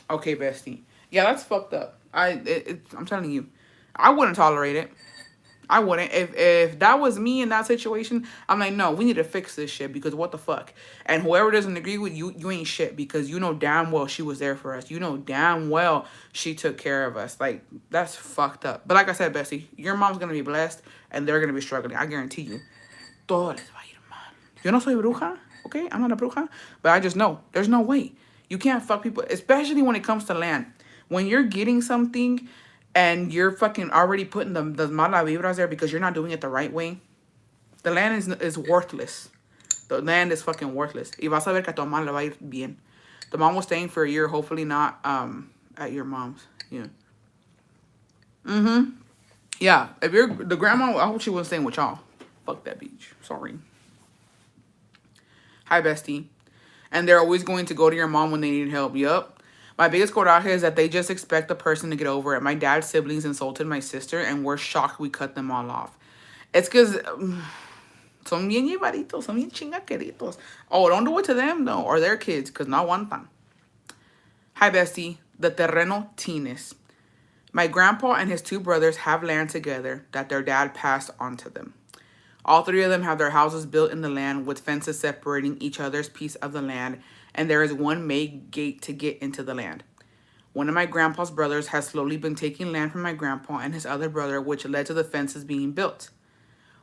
Okay, bestie. Yeah, that's fucked up. I'm telling you. I wouldn't tolerate it. I wouldn't. If that was me in that situation, I'm like, no, we need to fix this shit because what the fuck? And whoever doesn't agree with you, you ain't shit because you know damn well she was there for us. You know damn well she took care of us. Like, that's fucked up. But like I said, Bessie, your mom's going to be blessed and they're going to be struggling. I guarantee you. Todo les va a ir mal. Yo no soy bruja, okay? I'm not a bruja. But I just know there's no way. You can't fuck people, especially when it comes to land. When you're getting something and you're fucking already putting the mala vibras there because you're not doing it the right way, the land is worthless. The land is fucking worthless. Y vas a ver que a tu mamá le va a ir bien. The mom was staying for a year, hopefully not at your mom's. Yeah. Yeah, if you're the grandma, I hope she wasn't staying with y'all. Fuck that bitch. Sorry. Hi, bestie. And they're always going to go to your mom when they need help. Yup. My biggest coraje is that they just expect the person to get over it. My dad's siblings insulted my sister, and we're shocked we cut them all off. It's because son bien llevaditos, son bien chingaqueritos. Oh, don't do it to them, though, or their kids, because no aguantan. Hi, bestie. The Terreno Tines. My grandpa and his two brothers have land together that their dad passed on to them. All three of them have their houses built in the land with fences separating each other's piece of the land, and there is one made gate to get into the land. One of my grandpa's brothers has slowly been taking land from my grandpa and his other brother, which led to the fences being built.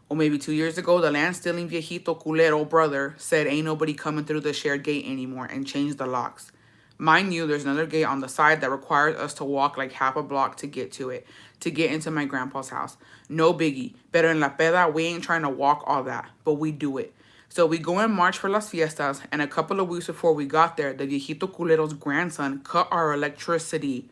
Well, maybe 2 years ago, the land-stealing viejito culero brother said ain't nobody coming through the shared gate anymore and changed the locks. Mind you, there's another gate on the side that requires us to walk like half a block to get to it, to get into my grandpa's house. No biggie. Pero en la peda, we ain't trying to walk all that, but we do it. So we go in March for las fiestas, and a couple of weeks before we got there, the viejito culero's grandson cut our electricity.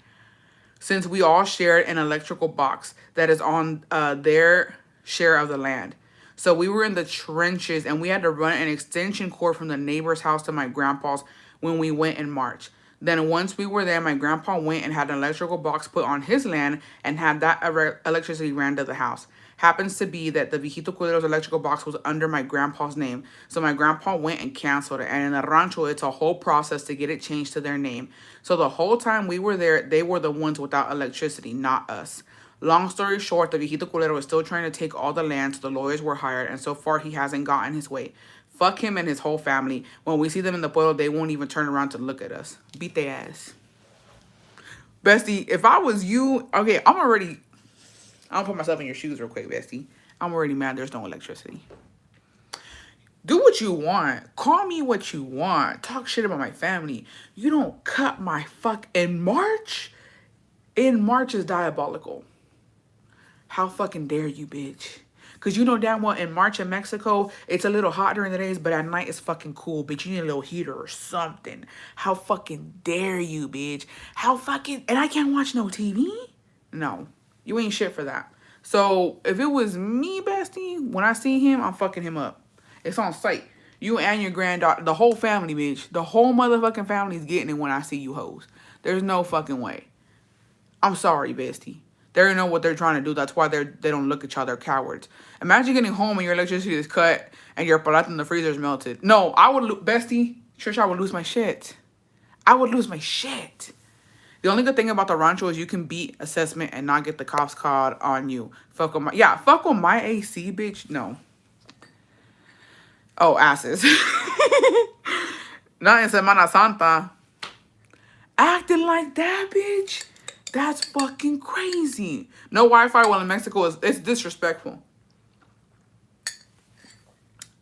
Since we all shared an electrical box that is on their share of the land. So we were in the trenches, and we had to run an extension cord from the neighbor's house to my grandpa's when we went in March. Then once we were there, my grandpa went and had an electrical box put on his land and had that electricity ran to the house. Happens to be that the Viejito Culero's electrical box was under my grandpa's name. So my grandpa went and canceled it. And in the rancho, it's a whole process to get it changed to their name. So the whole time we were there, they were the ones without electricity, not us. Long story short, the Viejito Culero is still trying to take all the land, so the lawyers were hired, and so far he hasn't gotten his way. Fuck him and his whole family. When we see them in the pueblo, they won't even turn around to look at us. Beat their ass. Bestie, if I was you, okay, I'll put myself in your shoes real quick, bestie. I'm already mad there's no electricity. Do what you want. Call me what you want. Talk shit about my family. You don't cut my fuck in March. In March is diabolical. How fucking dare you, bitch? Because you know damn well in March in Mexico, it's a little hot during the days, but at night it's fucking cool, bitch. You need a little heater or something. How fucking dare you, bitch? How fucking... And I can't watch no TV? No. You ain't shit for that. So, if it was me, bestie, when I see him, I'm fucking him up. It's on sight. You and your granddaughter, the whole family, bitch. The whole motherfucking family's getting it when I see you hoes. There's no fucking way. I'm sorry, bestie. They don't know what they're trying to do. That's why they don't look at y'all. They're cowards. Imagine getting home and your electricity is cut and your palat in the freezer is melted. No, I would, bestie, church, I would lose my shit. I would lose my shit. The only good thing about the rancho is you can beat assessment and not get the cops called on you. Fuck on my, fuck on my AC, bitch. No. Oh, asses. Not in Semana Santa. Acting like that, bitch. That's fucking crazy. No Wi-Fi while in Mexico it's disrespectful.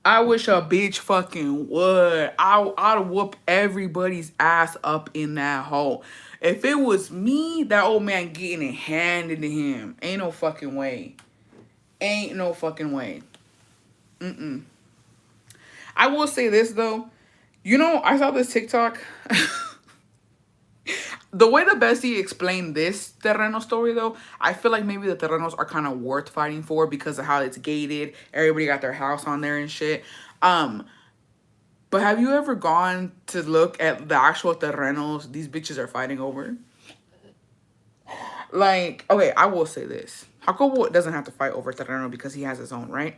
I wish a bitch fucking would. I'd whoop everybody's ass up in that hole. If it was me, that old man getting it handed to him. Ain't no fucking way. Ain't no fucking way. I will say this, though. You know, I saw this TikTok. The way the bestie explained this Terreno story, though, I feel like maybe the Terrenos are kind of worth fighting for because of how it's gated. Everybody got their house on there and shit. But have you ever gone to look at the actual Terrenos these bitches are fighting over? Like, okay, I will say this. Jacobo doesn't have to fight over Terreno because he has his own, right?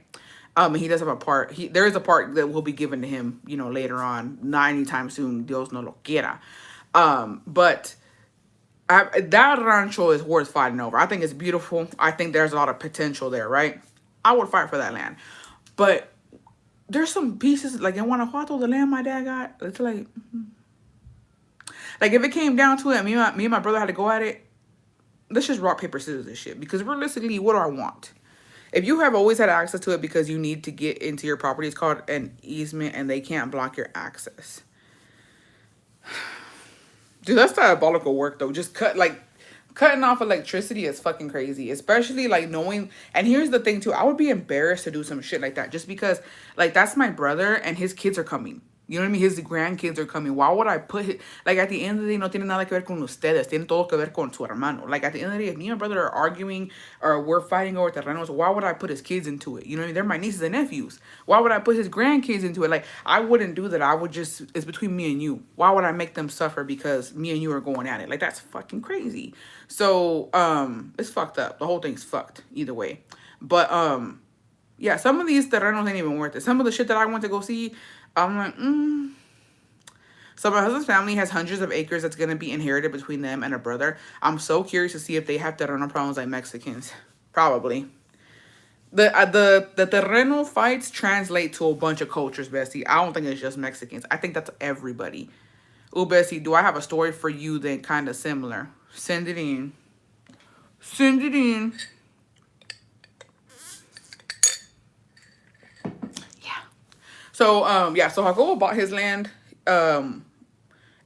He does have a part. There is a part that will be given to him, you know, later on. Not anytime soon. Dios no lo quiera. But... that rancho is worth fighting over. I think it's beautiful. I think there's a lot of potential there, right? I would fight for that land. But there's some pieces, like in Guanajuato, the land my dad got, it's like... Like, if it came down to it, me and my brother had to go at it, let's just rock, paper, scissors this shit. Because realistically, what do I want? If you have always had access to it because you need to get into your property, it's called an easement, and they can't block your access. Dude, that's diabolical work, though. Just cutting off electricity is fucking crazy. Especially, like, knowing... And here's the thing, too. I would be embarrassed to do some shit like that. Just because, like, that's my brother and his kids are coming. You know what I mean? His grandkids are coming. Why would I put... Like, at the end of the day, no tiene nada que ver con ustedes. Tiene todo que ver con su hermano. Like, at the end of the day, if me and my brother are arguing or we're fighting over terrenos, why would I put his kids into it? You know what I mean? They're my nieces and nephews. Why would I put his grandkids into it? Like, I wouldn't do that. I would just... It's between me and you. Why would I make them suffer because me and you are going at it? Like, that's fucking crazy. So, it's fucked up. The whole thing's fucked either way. But, yeah, some of these terrenos ain't even worth it. Some of the shit that I went to go see... I'm like, So my husband's family has hundreds of acres that's going to be inherited between them and a brother. I'm so curious to see if they have terreno problems like Mexicans. Probably. The terreno fights translate to a bunch of cultures, Bessie. I don't think it's just Mexicans. I think that's everybody. Ooh, Bessie, do I have a story for you then kind of similar? Send it in. Send it in. So, so Jacobo bought his land, and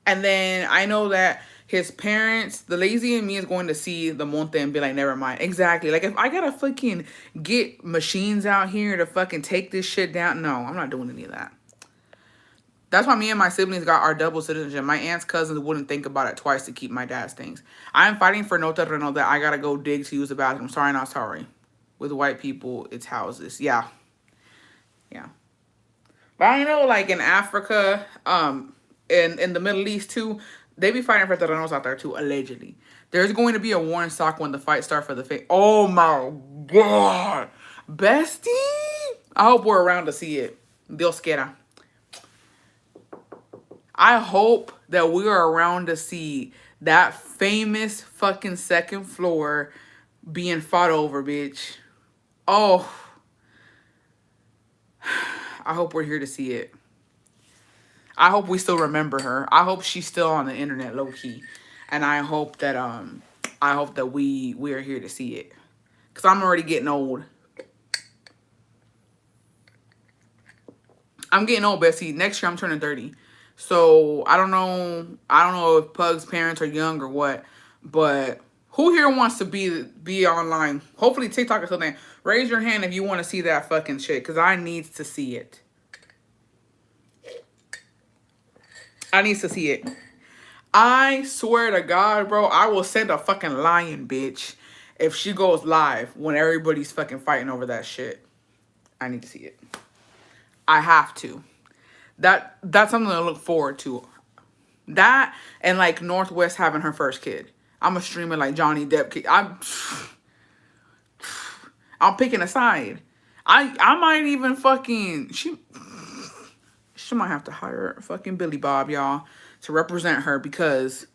then I know that his parents, the lazy in me is going to see the monte and be like, never mind. Exactly. Like, if I gotta fucking get machines out here to fucking take this shit down, no, I'm not doing any of that. That's why me and my siblings got our double citizenship. My aunt's cousins wouldn't think about it twice to keep my dad's things. I'm fighting for no terreno that I gotta go dig to use the bathroom. Sorry, not sorry. With white people, it's houses. Yeah. Yeah. But I know, like, in Africa, in the Middle East, too, they be fighting for terrenos out there, too, allegedly. There's going to be a war in soccer when the fight starts for the fake. Oh, my God. Bestie, I hope we're around to see it. Dios quiera. I hope that we are around to see that famous fucking second floor being fought over, bitch. Oh, I hope we're here to see it. I hope we still remember her. I hope she's still on the internet low key. And I hope that we are here to see it. Cause I'm already getting old. I'm getting old, Bessie. Next year I'm turning 30. So I don't know if Pug's parents are young or what, but who here wants to be online? Hopefully TikTok or something. Raise your hand if you want to see that fucking shit, cause I needs to see it. I needs to see it. I swear to God, bro, I will send a fucking lion, bitch, if she goes live when everybody's fucking fighting over that shit. I need to see it. I have to. That's something to look forward to. That and like Northwest having her first kid. I'm a streamer like Johnny Depp kid. I'm picking a side. I might even fucking she might have to hire fucking Billy Bob, y'all, to represent her, because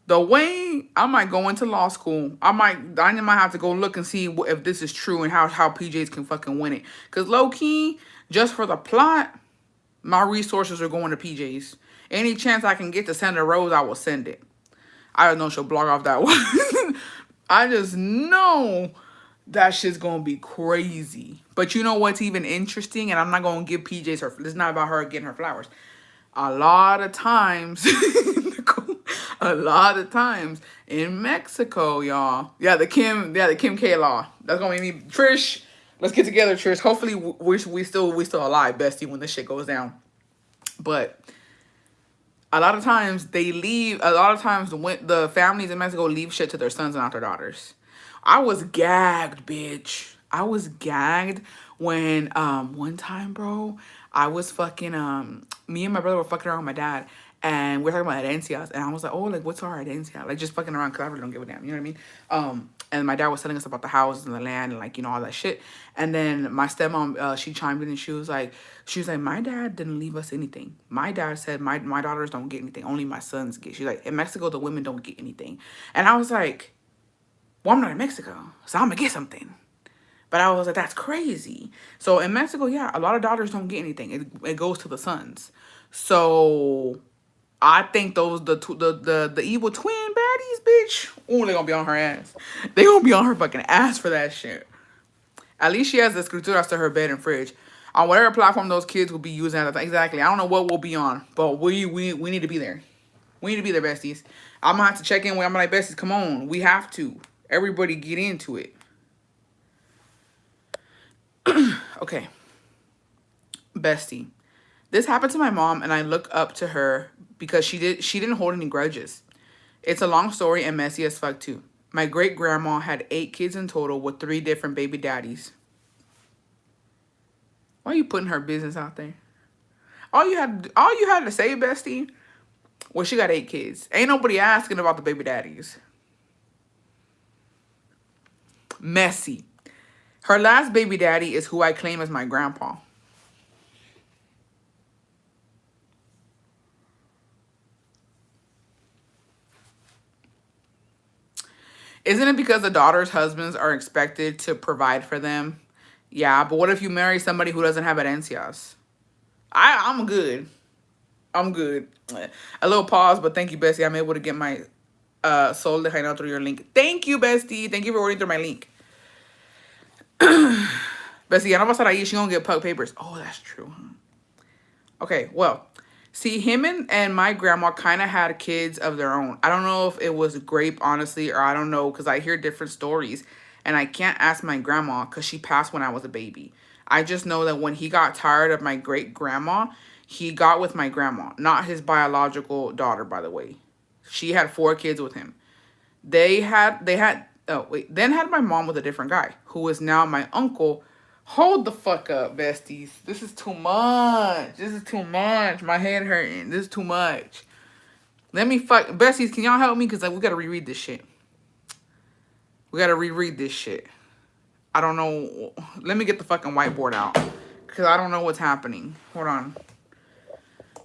the way I might go into law school, I might have to go look and see if this is true and how PJs can fucking win it. Cause low key, just for the plot, my resources are going to PJs. Any chance I can get to send a rose, I will send it. I don't know she'll blog off that one. I just know that shit's gonna be crazy. But you know what's even interesting? And I'm not gonna give PJs her. It's not about her getting her flowers. A lot of times, in Mexico, y'all. Yeah, the Kim K law. That's gonna make me Trish. Let's get together, Trish. Hopefully, we still alive, bestie, when this shit goes down. But a lot of times they leave. A lot of times the families in Mexico leave shit to their sons and not their daughters. I was gagged, bitch. I was gagged when one time, bro, I was fucking me and my brother were fucking around with my dad, and we are talking about herencias, and I was like, oh, like what's our herencia? Like just fucking around, because I really don't give a damn, you know what I mean? And my dad was telling us about the houses and the land and like, you know, all that shit. And then my stepmom, she chimed in and she was like, my dad didn't leave us anything. My dad said my daughters don't get anything, only my sons get. She's like, in Mexico the women don't get anything. And I was like, well, I'm not in Mexico, so I'm gonna get something. But I was like, that's crazy. So in Mexico, yeah, a lot of daughters don't get anything. It goes to the sons. So I think the evil twin baddies, bitch, oh, they gonna be on her ass. They gonna be on her fucking ass for that shit. At least she has the escrituras to her bed and fridge. On whatever platform those kids will be using at the time. Exactly. I don't know what we'll be on, but we need to be there. We need to be there, besties. I'm gonna have to check in with. I'm like, besties, come on. We have to. Everybody get into it. Okay. Bestie. This happened to my mom, and I look up to her because she didn't hold any grudges. It's a long story and messy as fuck too. My great grandma had 8 kids in total with 3 different baby daddies. Why are you putting her business out there? All you had to say, bestie, was she got 8 kids. Ain't nobody asking about the baby daddies. Messy. Her last baby daddy is who I claim as my grandpa. Isn't it because the daughter's husbands are expected to provide for them? Yeah, but what if you marry somebody who doesn't have herencias? I'm good. I'm good. A little pause, but thank you, Bessie. I'm able to get my Sol de Jaina through your link. Thank you, Bestie. Thank you for ordering through my link. Bessie, ya no pasar ahí. She gonna get pug papers. Oh, that's true. Okay, well, see, him and my grandma kind of had kids of their own. I don't know if it was grape, honestly, or I don't know, because I hear different stories. And I can't ask my grandma because she passed when I was a baby. I just know that when he got tired of my great-grandma, he got with my grandma. Not his biological daughter, by the way. She had 4 kids with him. Then had my mom with a different guy, who is now my uncle. Hold the fuck up, besties. This is too much. This is too much. My head hurting. This is too much. Besties, can y'all help me? Because we got to reread this shit. We got to reread this shit. I don't know. Let me get the fucking whiteboard out. Because I don't know what's happening. Hold on.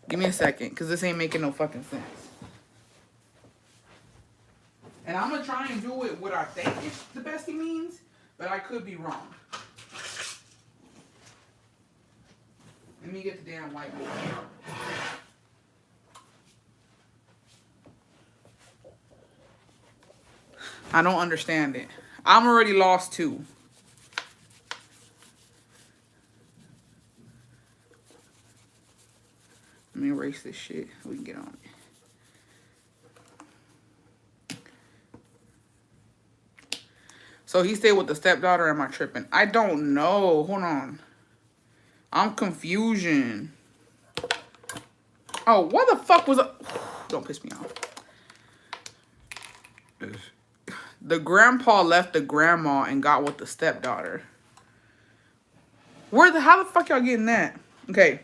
Give me a second. Because this ain't making no fucking sense. And I'm going to try and do it what I think it's the bestie means. But I could be wrong. Let me get the damn whiteboard. I don't understand it. I'm already lost too. Let me erase this shit. We can get on it. So he stayed with the stepdaughter. Am I tripping? I don't know. Hold on. I'm confusion. Oh, what the fuck was a... Don't piss me off. The grandpa left the grandma and got with the stepdaughter. How the fuck y'all getting that? Okay.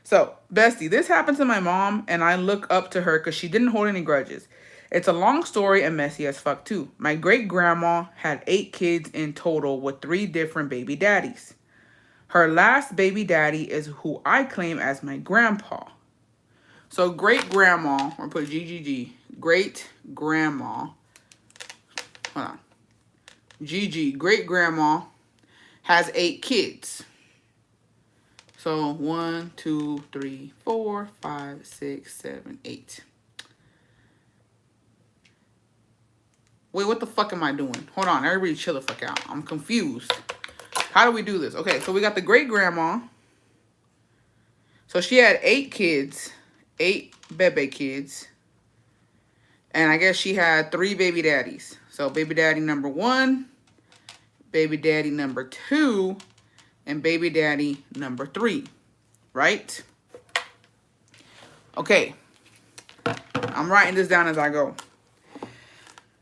So, bestie, this happened to my mom, and I look up to her because she didn't hold any grudges. It's a long story and messy as fuck, too. My great-grandma had 8 kids in total with 3 different baby daddies. Her last baby daddy is who I claim as my grandpa. So, great-grandma, or put GGG, great-grandma, hold on, GG, great-grandma has 8 kids. So 1, 2, 3, 4, 5, 6, 7, 8. Wait, what the fuck am I doing? Hold on, everybody chill the fuck out. I'm confused. How do we do this? Okay, so we got the great grandma. So she had 8 kids, 8 bebe kids. And I guess she had 3 baby daddies. So baby daddy number 1, baby daddy number 2, and baby daddy number 3. Right? Okay. I'm writing this down as I go.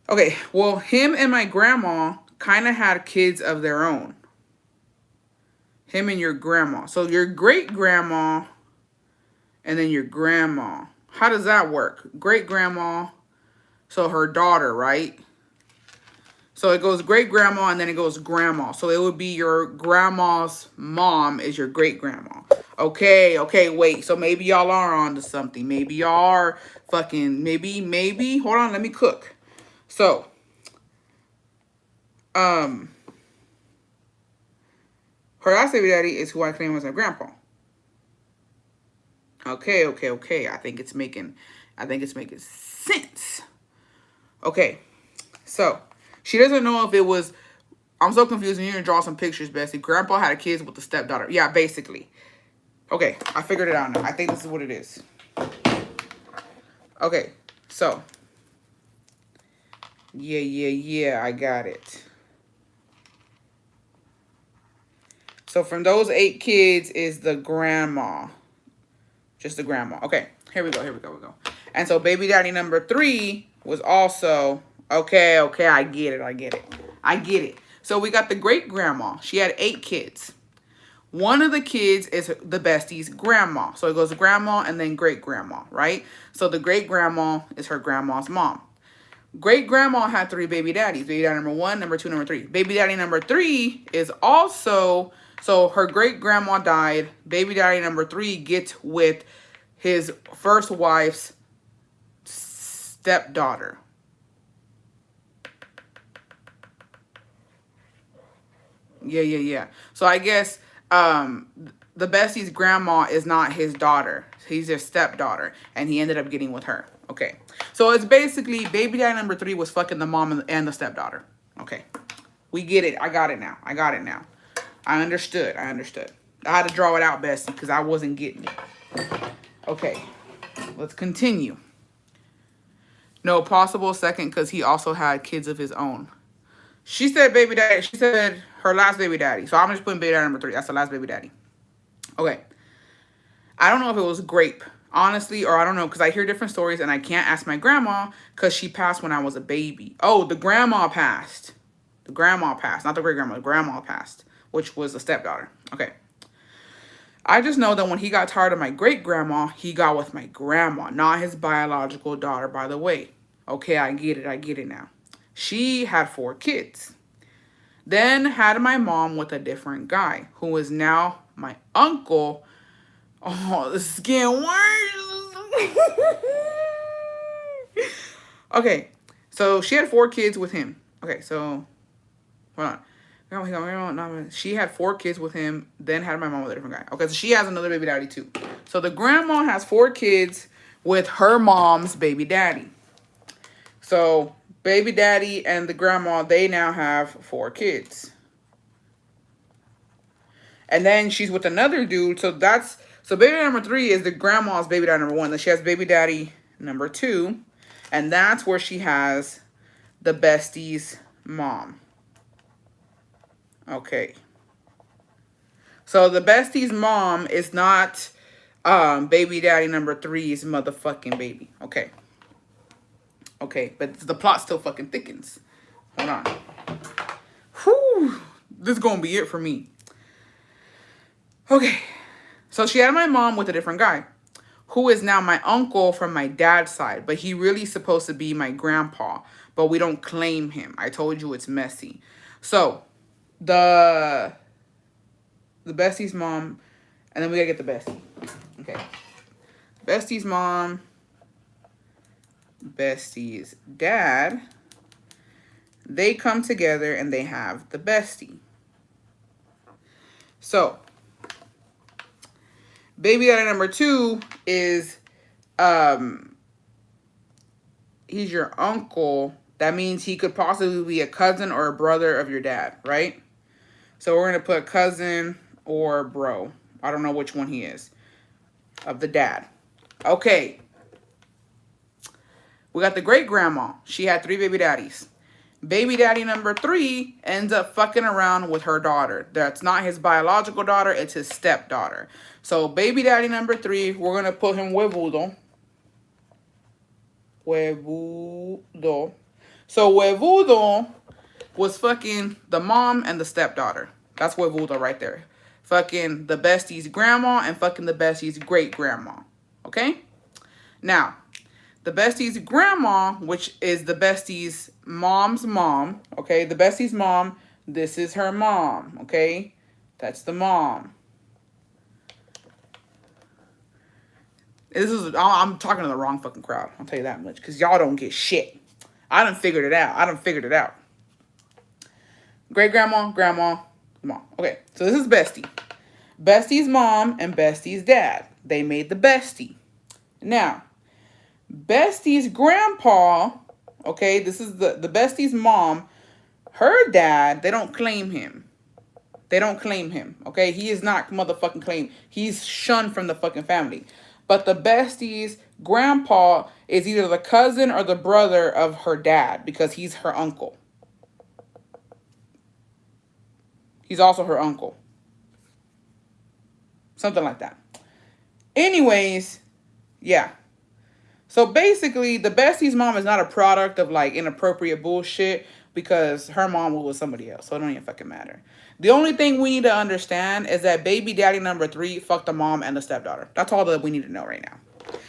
Okay, well, him and my grandma kind of had kids of their own. Him and your grandma. So your great-grandma and then your grandma. How does that work? Great-grandma, so her daughter, right? So it goes great-grandma and then it goes grandma. So it would be your grandma's mom is your great-grandma. Okay, wait. So maybe y'all are on to something. Maybe y'all are fucking, maybe. Hold on, let me cook. So, her last baby daddy is who I claim as my grandpa. Okay. I think it's making sense. Okay, so she doesn't know if it was. I'm so confused. You need to draw some pictures, Bessie. Grandpa had kids with the stepdaughter. Yeah, basically. Okay, I figured it out now. I think this is what it is. Okay, so. Yeah, I got it. So from those 8 kids is the grandma. Just the grandma. Okay, here we go. And so baby daddy number 3 was also, okay, I get it. So we got the great grandma. She had 8 kids. One of the kids is the bestie's grandma. So it goes grandma and then great grandma, right? So the great grandma is her grandma's mom. Great grandma had 3 baby daddies. Baby daddy number 1, number 2, number 3. Baby daddy number 3 is also, so her great grandma died. Baby daddy number 3 gets with his first wife's stepdaughter. Yeah. So I guess the bestie's grandma is not his daughter. He's his stepdaughter. And he ended up getting with her. Okay. So it's basically baby daddy number 3 was fucking the mom and the stepdaughter. Okay. We get it. I got it now. I understood. I had to draw it out, Bessie, because I wasn't getting it. Okay. Let's continue. No, possible second because he also had kids of his own. She said baby daddy. She said her last baby daddy. So I'm just putting baby daddy number 3. That's the last baby daddy. Okay. I don't know if it was grape, honestly, or I don't know because I hear different stories and I can't ask my grandma because she passed when I was a baby. Oh, the grandma passed. The grandma passed. Not the great grandma. The grandma passed, which was a stepdaughter. Okay. I just know that when he got tired of my great grandma, he got with my grandma, not his biological daughter, by the way. Okay, I get it now. She had 4 kids. Then had my mom with a different guy who is now my uncle. Oh, this is getting worse. Okay, so she had 4 kids with him. Okay, so hold on. She had 4 kids with him, then had my mom with a different guy. Okay, so she has another baby daddy too. So the grandma has 4 kids with her mom's baby daddy. So baby daddy and the grandma, they now have 4 kids. And then she's with another dude. So baby daddy number 3 is the grandma's baby daddy number 1. Then she has baby daddy number 2. And that's where she has the bestie's mom. Okay. So the bestie's mom is not baby daddy number 3's motherfucking baby. Okay. Okay, but the plot still fucking thickens. Hold on. Whew. This is gonna be it for me. Okay. So she had my mom with a different guy, who is now my uncle from my dad's side, but he really supposed to be my grandpa, but we don't claim him. I told you it's messy. So the bestie's mom, and then we gotta get the bestie. Okay. Bestie's mom, bestie's dad, they come together and they have the bestie. So baby daddy number 2 is he's your uncle. That means he could possibly be a cousin or a brother of your dad, right? So we're going to put cousin or bro. I don't know which one he is. Of the dad. Okay. We got the great grandma. She had 3 baby daddies. Baby daddy number 3 ends up fucking around with her daughter. That's not his biological daughter. It's his stepdaughter. So baby daddy number 3, we're going to put him huevudo. Huevudo. So huevudo was fucking the mom and the stepdaughter. That's huevudo right there. Fucking the bestie's grandma and fucking the bestie's great grandma. Okay? Now, the bestie's grandma, which is the bestie's mom's mom. Okay? The bestie's mom, this is her mom. Okay? That's the mom. I'm talking to the wrong fucking crowd. I'll tell you that much. Because y'all don't get shit. I done figured it out. Great grandma, grandma, mom. Okay, so this is bestie. Bestie's mom and bestie's dad. They made the bestie. Now, bestie's grandpa, okay, this is the bestie's mom. Her dad, they don't claim him. Okay? He is not motherfucking claimed. He's shunned from the fucking family. But the bestie's grandpa is either the cousin or the brother of her dad because he's her uncle. He's also her uncle. Something like that. Anyways, yeah. So basically, the bestie's mom is not a product of like inappropriate bullshit because her mom was with somebody else. So it don't even fucking matter. The only thing we need to understand is that baby daddy number 3 fucked the mom and the stepdaughter. That's all that we need to know right now.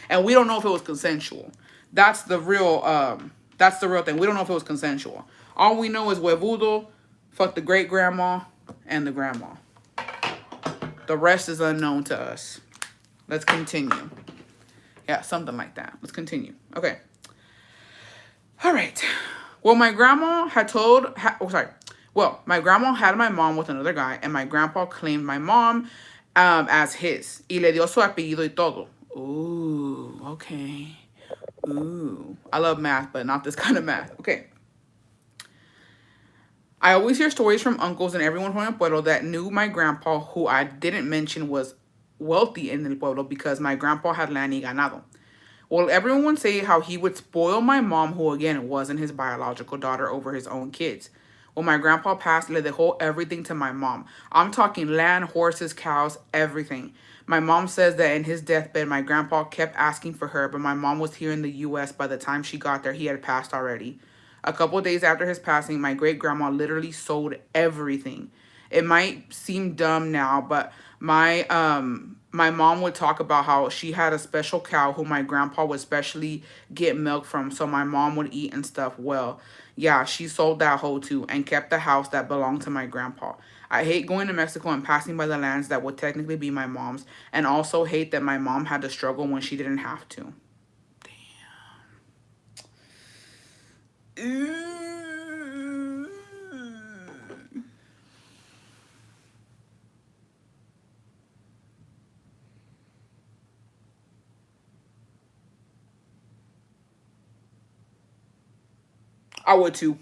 And we don't know if it was consensual. That's the real thing. We don't know if it was consensual. All we know is huevudo fucked the great grandma and the grandma. The rest is unknown to us. Let's continue. Yeah, something like that. Let's continue. Okay. All right. Well, my grandma had my grandma had my mom with another guy, and my grandpa claimed my mom as his. Y le dio su apellido y todo. Ooh, okay. Ooh. I love math, but not this kind of math. Okay. I always hear stories from uncles and everyone from El Pueblo that knew my grandpa, who I didn't mention was wealthy in El Pueblo because my grandpa had land y ganado. Well, everyone would say how he would spoil my mom, who again wasn't his biological daughter, over his own kids. When my grandpa passed, le dejó everything to my mom. I'm talking land, horses, cows, everything. My mom says that in his deathbed, my grandpa kept asking for her, but my mom was here in the U.S. By the time she got there, he had passed already. A couple of days after his passing, my great-grandma literally sold everything. It might seem dumb now, but my mom would talk about how she had a special cow who my grandpa would specially get milk from, so my mom would eat and stuff. Well, yeah, she sold that hoe too and kept the house that belonged to my grandpa. I hate going to Mexico and passing by the lands that would technically be my mom's, and also hate that my mom had to struggle when she didn't have to. Damn. I would too.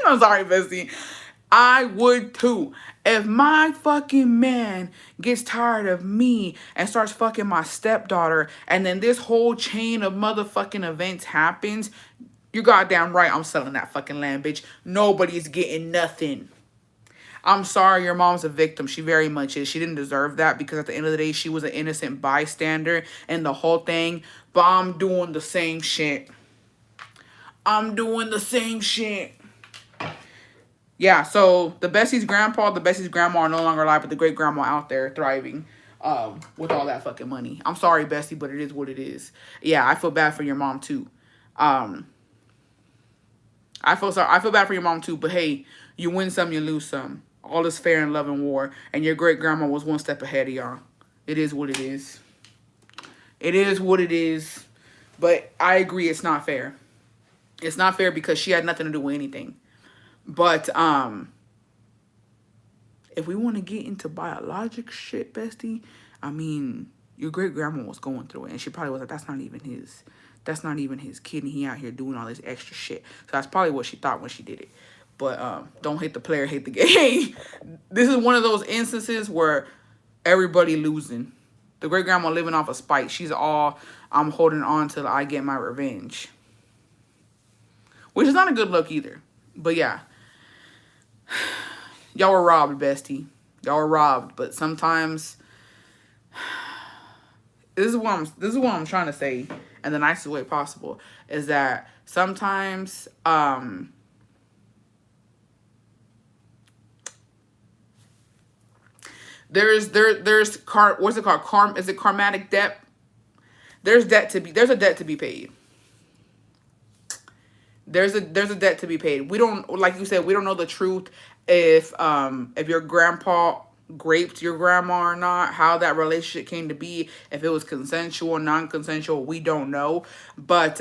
I'm sorry, bestie. I would too. If my fucking man gets tired of me and starts fucking my stepdaughter, and then this whole chain of motherfucking events happens, you're goddamn right I'm selling that fucking land, bitch. Nobody's getting nothing. I'm sorry your mom's a victim. She very much is. She didn't deserve that because at the end of the day, she was an innocent bystander and the whole thing. But I'm doing the same shit. I'm doing the same shit. Yeah, so the Bessie's grandpa, the Bessie's grandma are no longer alive, but the great grandma out there thriving with all that fucking money. I'm sorry, Bessie, but it is what it is. Yeah, I feel bad for your mom too. Um, I feel sorry. I feel bad for your mom too, but hey, you win some, you lose some. All is fair in love and war, and your great grandma was one step ahead of y'all. It is what it is. It is what it is. But I agree, it's not fair. It's not fair because she had nothing to do with anything. But if we want to get into biologic shit, bestie, I mean, your great grandma was going through it, and she probably was like, "That's not even his. That's not even his kid, and he out here doing all this extra shit." So that's probably what she thought when she did it. But don't hate the player, hate the game. This is one of those instances where everybody losing. The great grandma living off of spite. She's all, I'm holding on till I get my revenge, which is not a good look either. But yeah. Y'all were robbed, bestie. Y'all were robbed, but sometimes this is what I'm trying to say in the nicest way possible is that sometimes there's what's it called? Is it karmatic debt? There's a debt to be paid. There's a debt to be paid. We don't, like you said, we don't know the truth if your grandpa raped your grandma or not, how that relationship came to be, if it was consensual, non-consensual, we don't know. But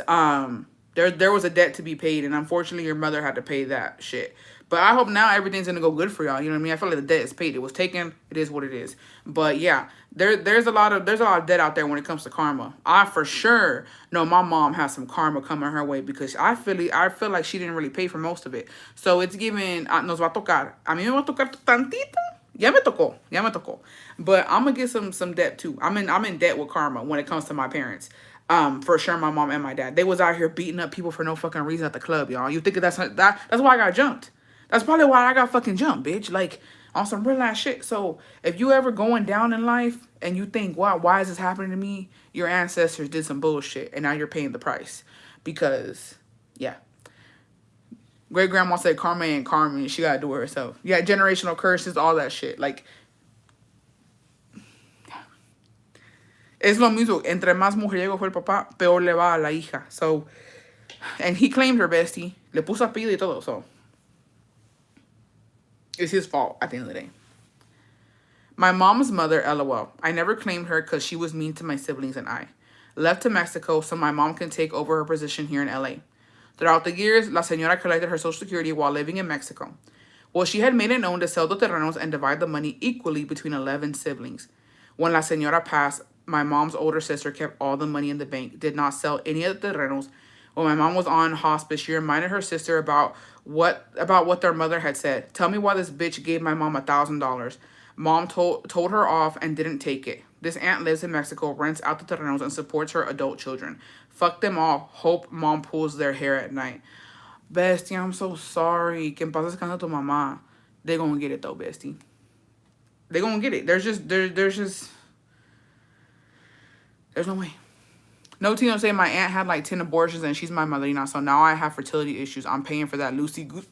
there was a debt to be paid, and unfortunately your mother had to pay that shit. But I hope now everything's gonna go good for y'all. You know what I mean? I feel like the debt is paid. It was taken. It is what it is. But yeah, there's a lot of debt out there when it comes to karma. I for sure know my mom has some karma coming her way because I feel like she didn't really pay for most of it. So it's given. Nos va a tocar. A mí me va a tocar tantito. Ya me tocó. Ya me tocó. But I'm gonna get some debt too. I'm in debt with karma when it comes to my parents. For sure, my mom and my dad. They was out here beating up people for no fucking reason at the club, y'all. You think that's why I got jumped. That's probably why I got fucking jumped, bitch. Like, on some real ass shit. So, if you ever going down in life and you think, wow, why is this happening to me? Your ancestors did some bullshit and now you're paying the price. Because, yeah. Great grandma said karma ain't karma and she gotta do it herself. Yeah, generational curses, all that shit. Like, es lo mismo. Entre más mujeriego fue el papá, peor le va a la hija. So, and he claimed her, bestie. Le puso apellido y todo, so. It's his fault at the end of the day. My mom's mother, LOL. I never claimed her because she was mean to my siblings and I. Left to Mexico so my mom can take over her position here in LA. Throughout the years, La Señora collected her Social Security while living in Mexico. Well, she had made it known to sell the terrenos and divide the money equally between 11 siblings. When La Señora passed, my mom's older sister kept all the money in the bank, did not sell any of the terrenos. When my mom was on hospice, she reminded her sister about what their mother had said. Tell me why this bitch gave my mom $1,000. Mom told her off and didn't take it. This aunt lives in Mexico, rents out the terrenos, and supports her adult children. Fuck them all. Hope mom pulls their hair at night. Bestie, I'm so sorry. Que en paz descanse tu mamá. They gonna get it though, bestie. They gonna get it. There's no way. No, Tino saying my aunt had like 10 abortions and she's my mother, you know, so now I have fertility issues. I'm paying for that Lucy Goose.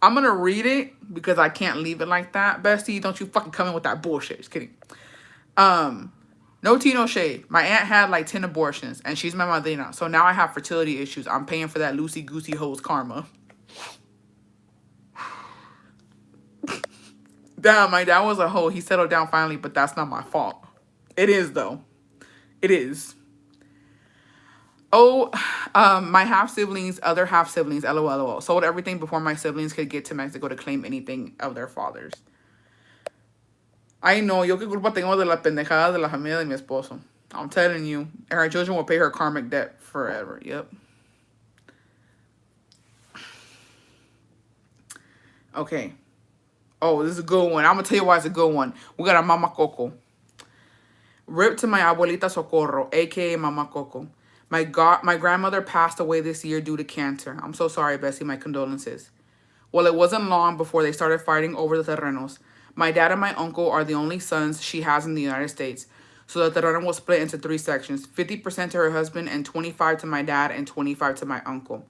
I'm gonna read it because I can't leave it like that. Bestie, don't you fucking come in with that bullshit. Just kidding. Um, no tea, no shade. My aunt had like 10 abortions and she's my madrina. So now I have fertility issues. I'm paying for that loosey goosey hoes karma. Damn, my dad was a hoe. He settled down finally, but that's not my fault. It is though. It is. Oh, my half siblings, other half siblings, lol, sold everything before my siblings could get to Mexico to claim anything of their fathers. I know, yo qué culpa tengo de la pendejada de la familia de mi esposo. I'm telling you, and her children will pay her karmic debt forever. Yep. Okay. Oh, this is a good one. I'm gonna tell you why it's a good one. We got a Mama Coco. Rip to my abuelita Socorro, aka Mama Coco. My grandmother passed away this year due to cancer. I'm so sorry, Bessie. My condolences. Well, it wasn't long before they started fighting over the terrenos. My dad and my uncle are the only sons she has in the United States. So the terreno was split into 3 sections, 50% to her husband and 25 to my dad and 25 to my uncle.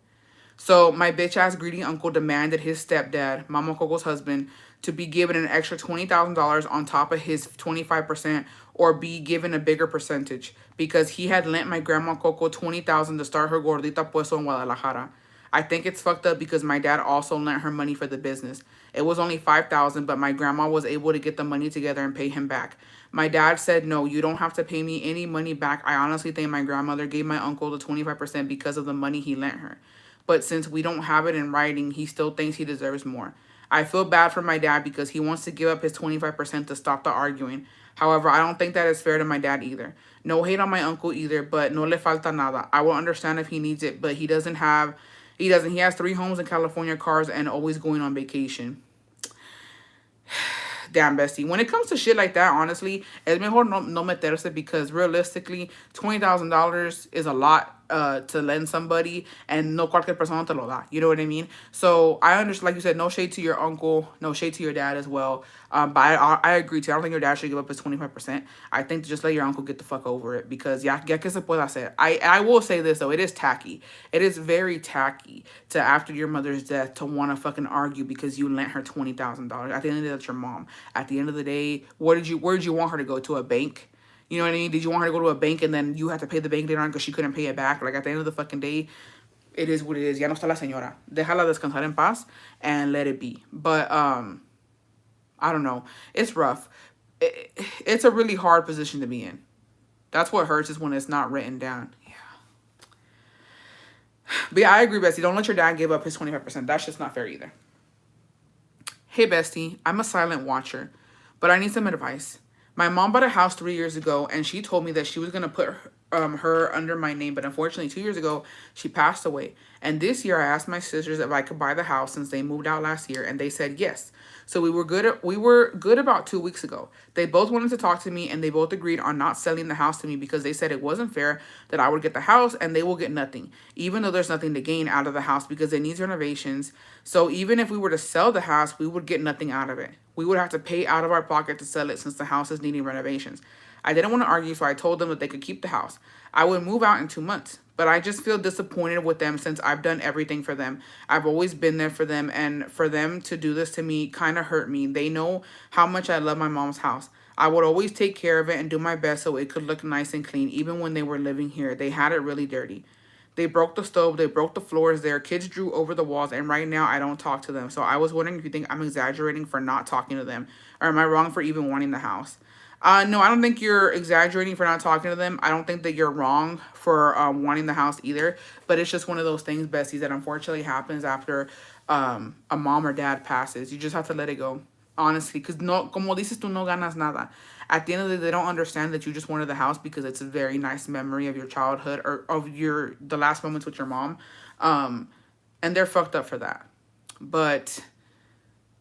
So my bitch ass greedy uncle demanded his stepdad, Mama Coco's husband, to be given an extra $20,000 on top of his 25% or be given a bigger percentage because he had lent my grandma Coco $20,000 to start her gordita puesto in Guadalajara. I think it's fucked up because my dad also lent her money for the business. It was only $5,000, but my grandma was able to get the money together and pay him back. My dad said, no, you don't have to pay me any money back. I honestly think my grandmother gave my uncle the 25% because of the money he lent her. But since we don't have it in writing, he still thinks he deserves more. I feel bad for my dad because he wants to give up his 25% to stop the arguing. However, I don't think that is fair to my dad either. No hate on my uncle either, but no le falta nada. I will understand if he needs it, but he doesn't. He has 3 homes in California, cars, and always going on vacation. Damn, bestie. When it comes to shit like that, honestly, es mejor no meterse because realistically, $20,000 is a lot to lend somebody, and no cualquier persona te lo da. You know what I mean? So I understand, like you said, no shade to your uncle, no shade to your dad as well. But I agree too. I don't think your dad should give up his 25%. I think to just let your uncle get the fuck over it because ya que se puede hacer. I will say this though, it is tacky. It is very tacky to after your mother's death to want to fucking argue because you lent her $20,000. At the end of the day, that's your mom. At the end of the day, where did you want her to go? To a bank? You know what I mean? Did you want her to go to a bank and then you have to pay the bank later on because she couldn't pay it back? Like, at the end of the fucking day, it is what it is. Ya no está la señora. Déjala descansar en paz and let it be. But, I don't know. It's rough. It's a really hard position to be in. That's what hurts is when it's not written down. Yeah. But yeah, I agree, Bestie. Don't let your dad give up his 25%. That's just not fair either. Hey, Bestie. I'm a silent watcher, but I need some advice. My mom bought a house 3 years ago, and she told me that she was going to put her under my name. But unfortunately, 2 years ago, she passed away. And this year, I asked my sisters if I could buy the house since they moved out last year, and they said yes. So we were good about 2 weeks ago. They both wanted to talk to me, and they both agreed on not selling the house to me because they said it wasn't fair that I would get the house and they will get nothing, even though there's nothing to gain out of the house because it needs renovations. So even if we were to sell the house, we would get nothing out of it. We would have to pay out of our pocket to sell it since the house is needing renovations. I didn't want to argue, so I told them that they could keep the house. I would move out in 2 months, but I just feel disappointed with them since I've done everything for them. I've always been there for them, and for them to do this to me kind of hurt me. They know how much I love my mom's house. I would always take care of it and do my best so it could look nice and clean, even when they were living here. They had it really dirty. They broke the stove, they broke the floors, their kids drew over the walls, and right now I don't talk to them. So I was wondering if you think I'm exaggerating for not talking to them, or am I wrong for even wanting the house? No, I don't think you're exaggerating for not talking to them. I don't think that you're wrong for wanting the house either. But it's just one of those things, besties, that unfortunately happens after a mom or dad passes. You just have to let it go, honestly. Because no, como dices tú, no ganas nada. At the end of the day, they don't understand that you just wanted the house because it's a very nice memory of your childhood or of the last moments with your mom. And they're fucked up for that. But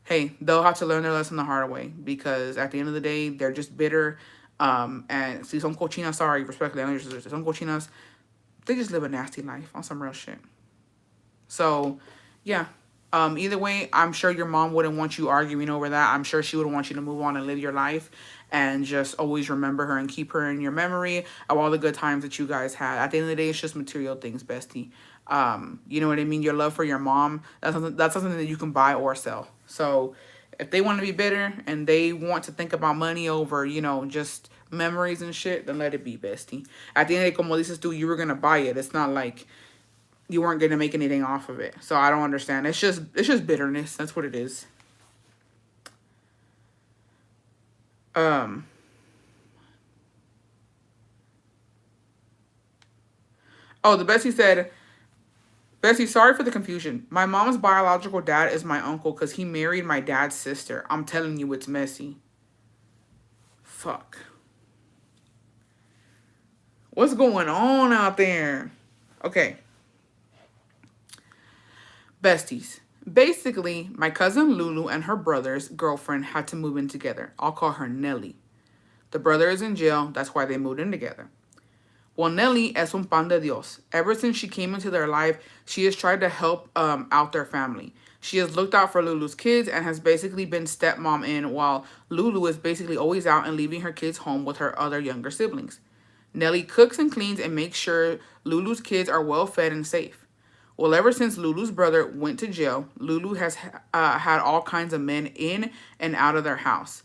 hey, they'll have to learn their lesson the hard way because at the end of the day, they're just bitter. And si son cochinas, sorry, respectfully, I know your sisters, son cochinas, they just live a nasty life on some real shit. So, yeah. Either way, I'm sure your mom wouldn't want you arguing over that. I'm sure she would want you to move on and live your life and just always remember her and keep her in your memory of all the good times that you guys had. At the end of the day, it's just material things, bestie. You know what I mean? Your love for your mom, that's something that you can buy or sell. So if they want to be bitter and they want to think about money over, just memories and shit, then let it be, bestie. At the end of the day, como dices tú, you were gonna buy it. It's not like you weren't gonna make anything off of it. So I don't understand. It's just bitterness. That's what it is. Um oh, the bestie said, Bessie, sorry for the confusion. My mom's biological dad is my uncle because he married my dad's sister. I'm telling you, it's messy. Fuck. What's going on out there? Okay. Besties. Basically, my cousin Lulu and her brother's girlfriend had to move in together. I'll call her Nelly. The brother is in jail. That's why they moved in together. Well, Nelly es un pan de Dios. Ever since she came into their life, she has tried to help out their family. She has looked out for Lulu's kids and has basically been stepmom in while Lulu is basically always out and leaving her kids home with her other younger siblings. Nelly cooks and cleans and makes sure Lulu's kids are well fed and safe. Well, ever since Lulu's brother went to jail, Lulu has had all kinds of men in and out of their house.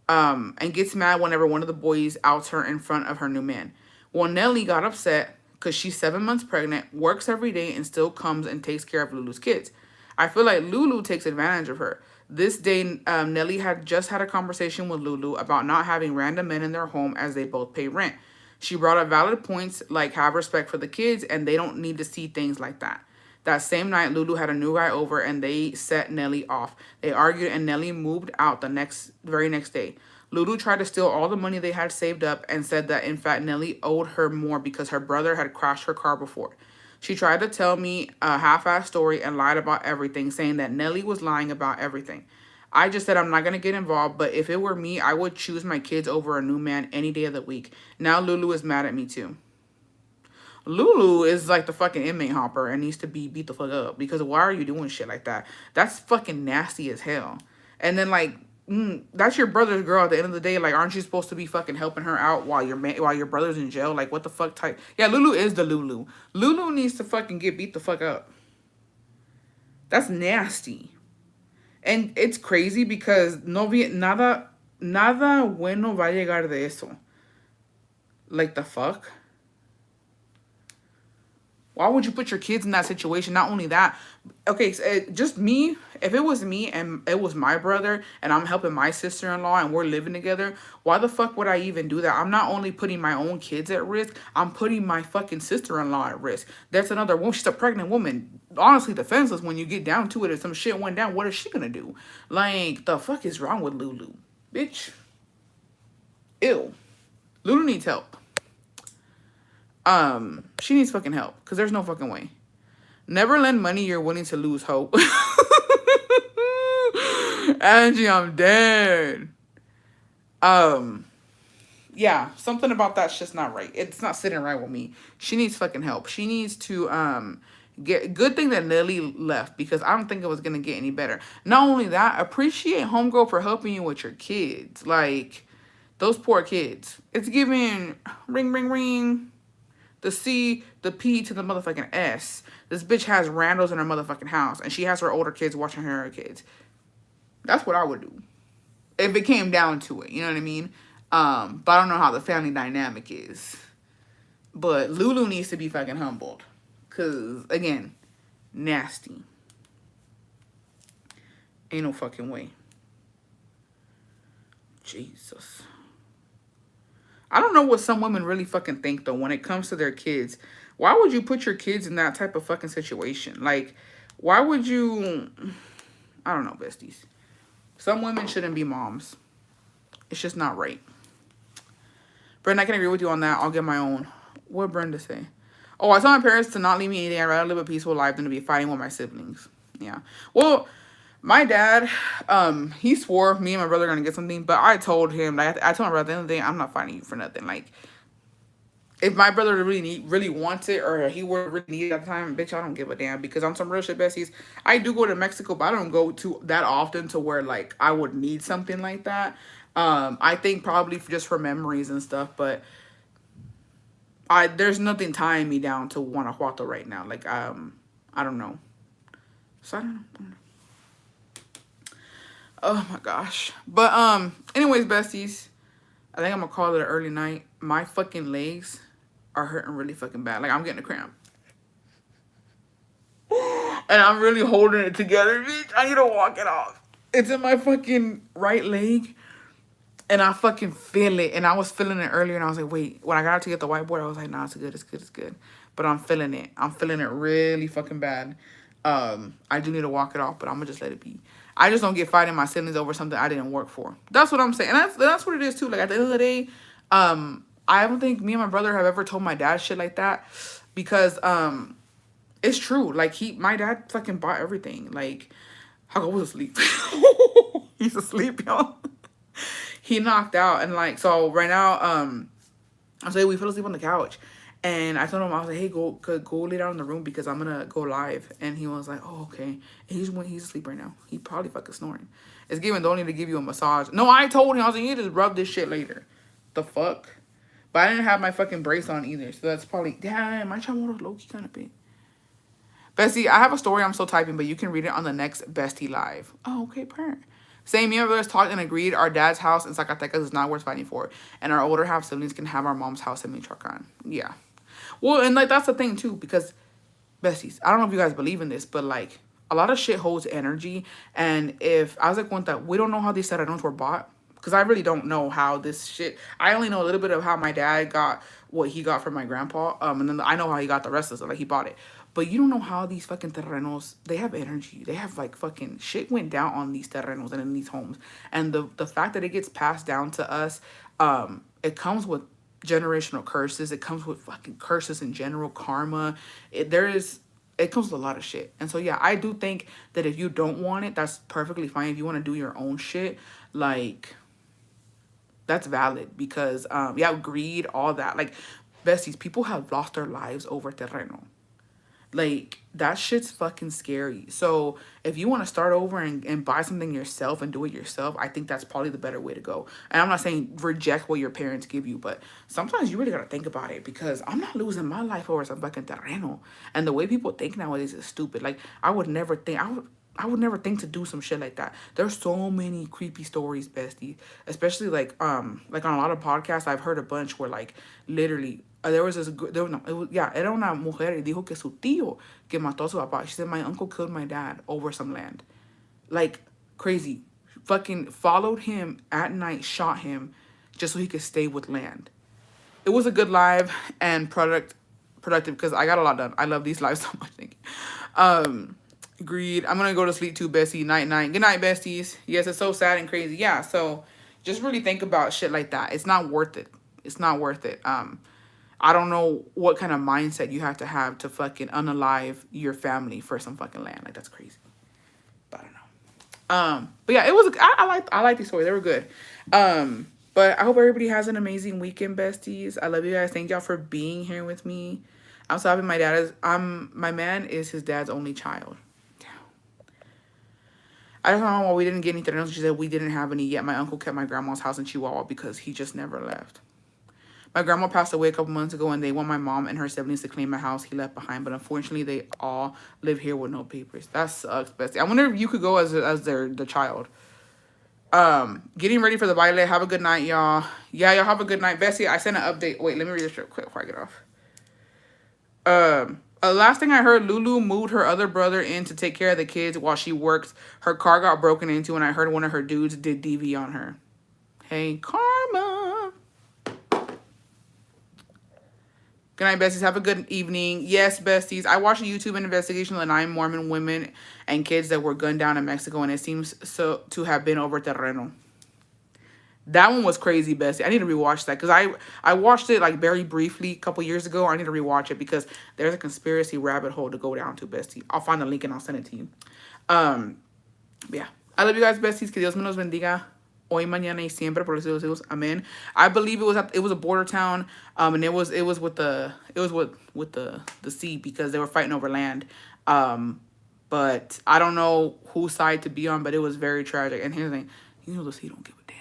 And gets mad whenever one of the boys outs her in front of her new man. Well, Nelly got upset because she's 7 months pregnant, works every day, and still comes and takes care of Lulu's kids. I feel like Lulu takes advantage of her. This day, Nelly had just had a conversation with Lulu about not having random men in their home as they both pay rent. She brought up valid points like have respect for the kids and they don't need to see things like that. That same night, Lulu had a new guy over and they set Nelly off. They argued and Nelly moved out the very next day. Lulu tried to steal all the money they had saved up and said that in fact Nelly owed her more because her brother had crashed her car before. She tried to tell me a half-assed story and lied about everything, saying that Nelly was lying about everything. I just said I'm not going to get involved, but if it were me, I would choose my kids over a new man any day of the week. Now Lulu is mad at me too. Lulu is like the fucking inmate hopper and needs to be beat the fuck up because why are you doing shit like that? That's fucking nasty as hell. And then like, that's your brother's girl at the end of the day. Like, aren't you supposed to be fucking helping her out while your brother's in jail? Like, what the fuck type? Yeah, Lulu is the Lulu. Lulu needs to fucking get beat the fuck up. That's nasty. And it's crazy because nada bueno va a llegar de eso. Like the fuck? Why would you put your kids in that situation? Not only that, okay, so just me, if it was me and it was my brother and I'm helping my sister-in-law and we're living together, why the fuck would I even do that? I'm not only putting my own kids at risk, I'm putting my fucking sister-in-law at risk. That's another woman. She's a pregnant woman. Honestly, defenseless when you get down to it. If some shit went down, what is she gonna do? Like, the fuck is wrong with Lulu? Bitch. Ew. Lulu needs help. She needs fucking help because there's no fucking way. Never lend money you're willing to lose hope. Angie, I'm dead. Yeah, something about that's just not right. It's not sitting right with me. She needs fucking help. She needs to get good thing that Nelly left because I don't think it was gonna get any better. Not only that, appreciate homegirl for helping you with your kids. Like those poor kids. It's giving ring ring ring. The C, the P to the motherfucking S. This bitch has randos in her motherfucking house. And she has her older kids watching her kids. That's what I would do. If it came down to it. You know what I mean? But I don't know how the family dynamic is. But Lulu needs to be fucking humbled. Because, again, nasty. Ain't no fucking way. Jesus. I don't know what some women really fucking think, though, when it comes to their kids. Why would you put your kids in that type of fucking situation? Like, why would you... I don't know, besties. Some women shouldn't be moms. It's just not right. Brenda, I can agree with you on that. I'll get my own. What did Brenda say? Oh, I told my parents to not leave me anything. I'd rather live a peaceful life than to be fighting with my siblings. Yeah. Well... My dad, he swore me and my brother are going to get something, but I told him, I told my brother at the end of the day, I'm not fighting you for nothing. Like, if my brother really wants it or he would really need it at the time, bitch, I don't give a damn because I'm some real shit besties. I do go to Mexico, but I don't go to that often to where, like, I would need something like that. I think probably just for memories and stuff, but there's nothing tying me down to Guanajuato right now. Like I don't know. So I don't know. Oh my gosh. But anyways, besties, I think I'm gonna call it an early night. My fucking legs are hurting really fucking bad. Like I'm getting a cramp. And I'm really holding it together, bitch. I need to walk it off. It's in my fucking right leg. And I fucking feel it. And I was feeling it earlier and I was like, wait, when I got to get the whiteboard, I was like, nah, it's good, it's good, it's good. But I'm feeling it. I'm feeling it really fucking bad. I do need to walk it off, but I'm gonna just let it be. I just don't get fighting my siblings over something I didn't work for. That's what I'm saying. And that's what it is too. Like at the end of the day, I don't think me and my brother have ever told my dad shit like that. Because it's true. Like my dad fucking bought everything. Like Hago was asleep. He's asleep, y'all. He knocked out and like so right now, I was like, we fell asleep on the couch. And I told him, I was like, hey, go lay down in the room because I'm gonna go live. And he was like, oh, okay. And he's asleep right now. He probably fucking snoring. It's giving don't need to give you a massage. No, I told him, I was like, you need to rub this shit later. The fuck? But I didn't have my fucking brace on either. So that's probably, damn, my child low-key kind of big. Bestie, I have a story I'm still typing, but you can read it on the next Bestie Live. Oh, okay, parent. Same year, brothers talked and agreed our dad's house in Zacatecas is not worth fighting for. And our older half siblings can have our mom's house in Michoacan. Yeah. Well, and like that's the thing too, because besties, I don't know if you guys believe in this, but like a lot of shit holds energy. And if I was like one that we don't know how these terrenos were bought, because I really don't know how this shit. I only know a little bit of how my dad got what he got from my grandpa. And then I know how he got the rest of it, like he bought it. But you don't know how these fucking terrenos, they have energy. They have like fucking shit went down on these terrenos and in these homes. And the fact that it gets passed down to us, it comes with generational curses. It comes with fucking curses in general, karma. It comes with a lot of shit. And so yeah, I do think that if you don't want it, that's perfectly fine. If you want to do your own shit, like that's valid because yeah, greed, all that. Like besties, people have lost their lives over terreno. Like that shit's fucking scary. So if you want to start over and buy something yourself and do it yourself, I think that's probably the better way to go. And I'm not saying reject what your parents give you, but sometimes you really gotta think about it because I'm not losing my life over some fucking terreno. And the way people think nowadays is stupid. Like I would never think to do some shit like that. There's so many creepy stories, bestie. Especially like on a lot of podcasts, I've heard a bunch where like literally there was this no, it was, yeah, era una mujer y dijo que su tío que mató a su papá. She said my uncle killed my dad over some land. Like crazy. Fucking followed him at night, shot him just so he could stay with land. It was a good live and productive because I got a lot done. I love these lives so much. Thank you. Agreed. I'm gonna go to sleep too, bestie. Night, night. Good night, besties. Yes, it's so sad and crazy. Yeah, so just really think about shit like that. It's not worth it. It's not worth it. I don't know what kind of mindset you have to fucking unalive your family for some fucking land. Like that's crazy. But I don't know. But yeah, it was. I like these stories. They were good. But I hope everybody has an amazing weekend, besties. I love you guys. Thank y'all for being here with me. I'm so happy my man is his dad's only child. I don't know why we didn't get any terrenos. She said we didn't have any yet. My uncle kept my grandma's house in Chihuahua because he just never left. My grandma passed away a couple months ago and they want my mom and her siblings to claim a house he left behind. But unfortunately, they all live here with no papers. That sucks, bestie. I wonder if you could go as the child. Getting ready for the baile. Have a good night, y'all. Yeah, y'all have a good night. Bestie, I sent an update. Wait, let me read this real quick before I get off. Last thing I heard, Lulu moved her other brother in to take care of the kids while she worked. Her car got broken into, and I heard one of her dudes did DV on her. Hey, karma. Good night, besties. Have a good evening. Yes, besties. I watched a YouTube investigation of the 9 Mormon women and kids that were gunned down in Mexico, and it seems so to have been over terreno. That one was crazy, bestie. I need to rewatch that because I watched it like very briefly a couple years ago. I need to rewatch it because there's a conspiracy rabbit hole to go down to, bestie. I'll find the link and I'll send it to you. Yeah. I love you guys, besties. Que Dios me los bendiga. Hoy, mañana y siempre por los siglos de los siglos. Amen. I believe it was a border town. And it was with the sea because they were fighting over land. But I don't know whose side to be on, but it was very tragic. And here's the thing, the sea don't give a damn.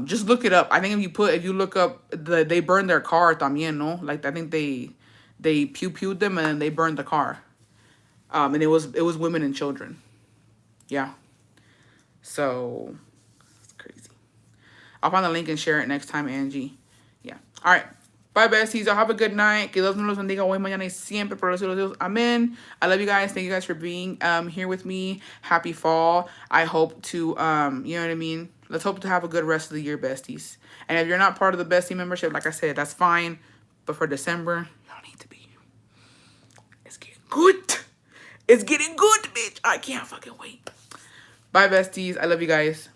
Just look it up. I think if you look up they burned their car también, no? Like I think they pewed them and then they burned the car. And it was women and children. Yeah. So it's crazy. I'll find the link and share it next time, Angie. Yeah. All right. Bye, besties. Y'all have a good night. Que Dios nos los bendiga hoy, mañana y siempre por los siglos de Dios. Amen. I love you guys. Thank you guys for being here with me. Happy fall. I hope to, you know what I mean? Let's hope to have a good rest of the year, besties. And if you're not part of the bestie membership, like I said, that's fine. But for December, y'all need to be. It's getting good. It's getting good, bitch. I can't fucking wait. Bye, besties. I love you guys.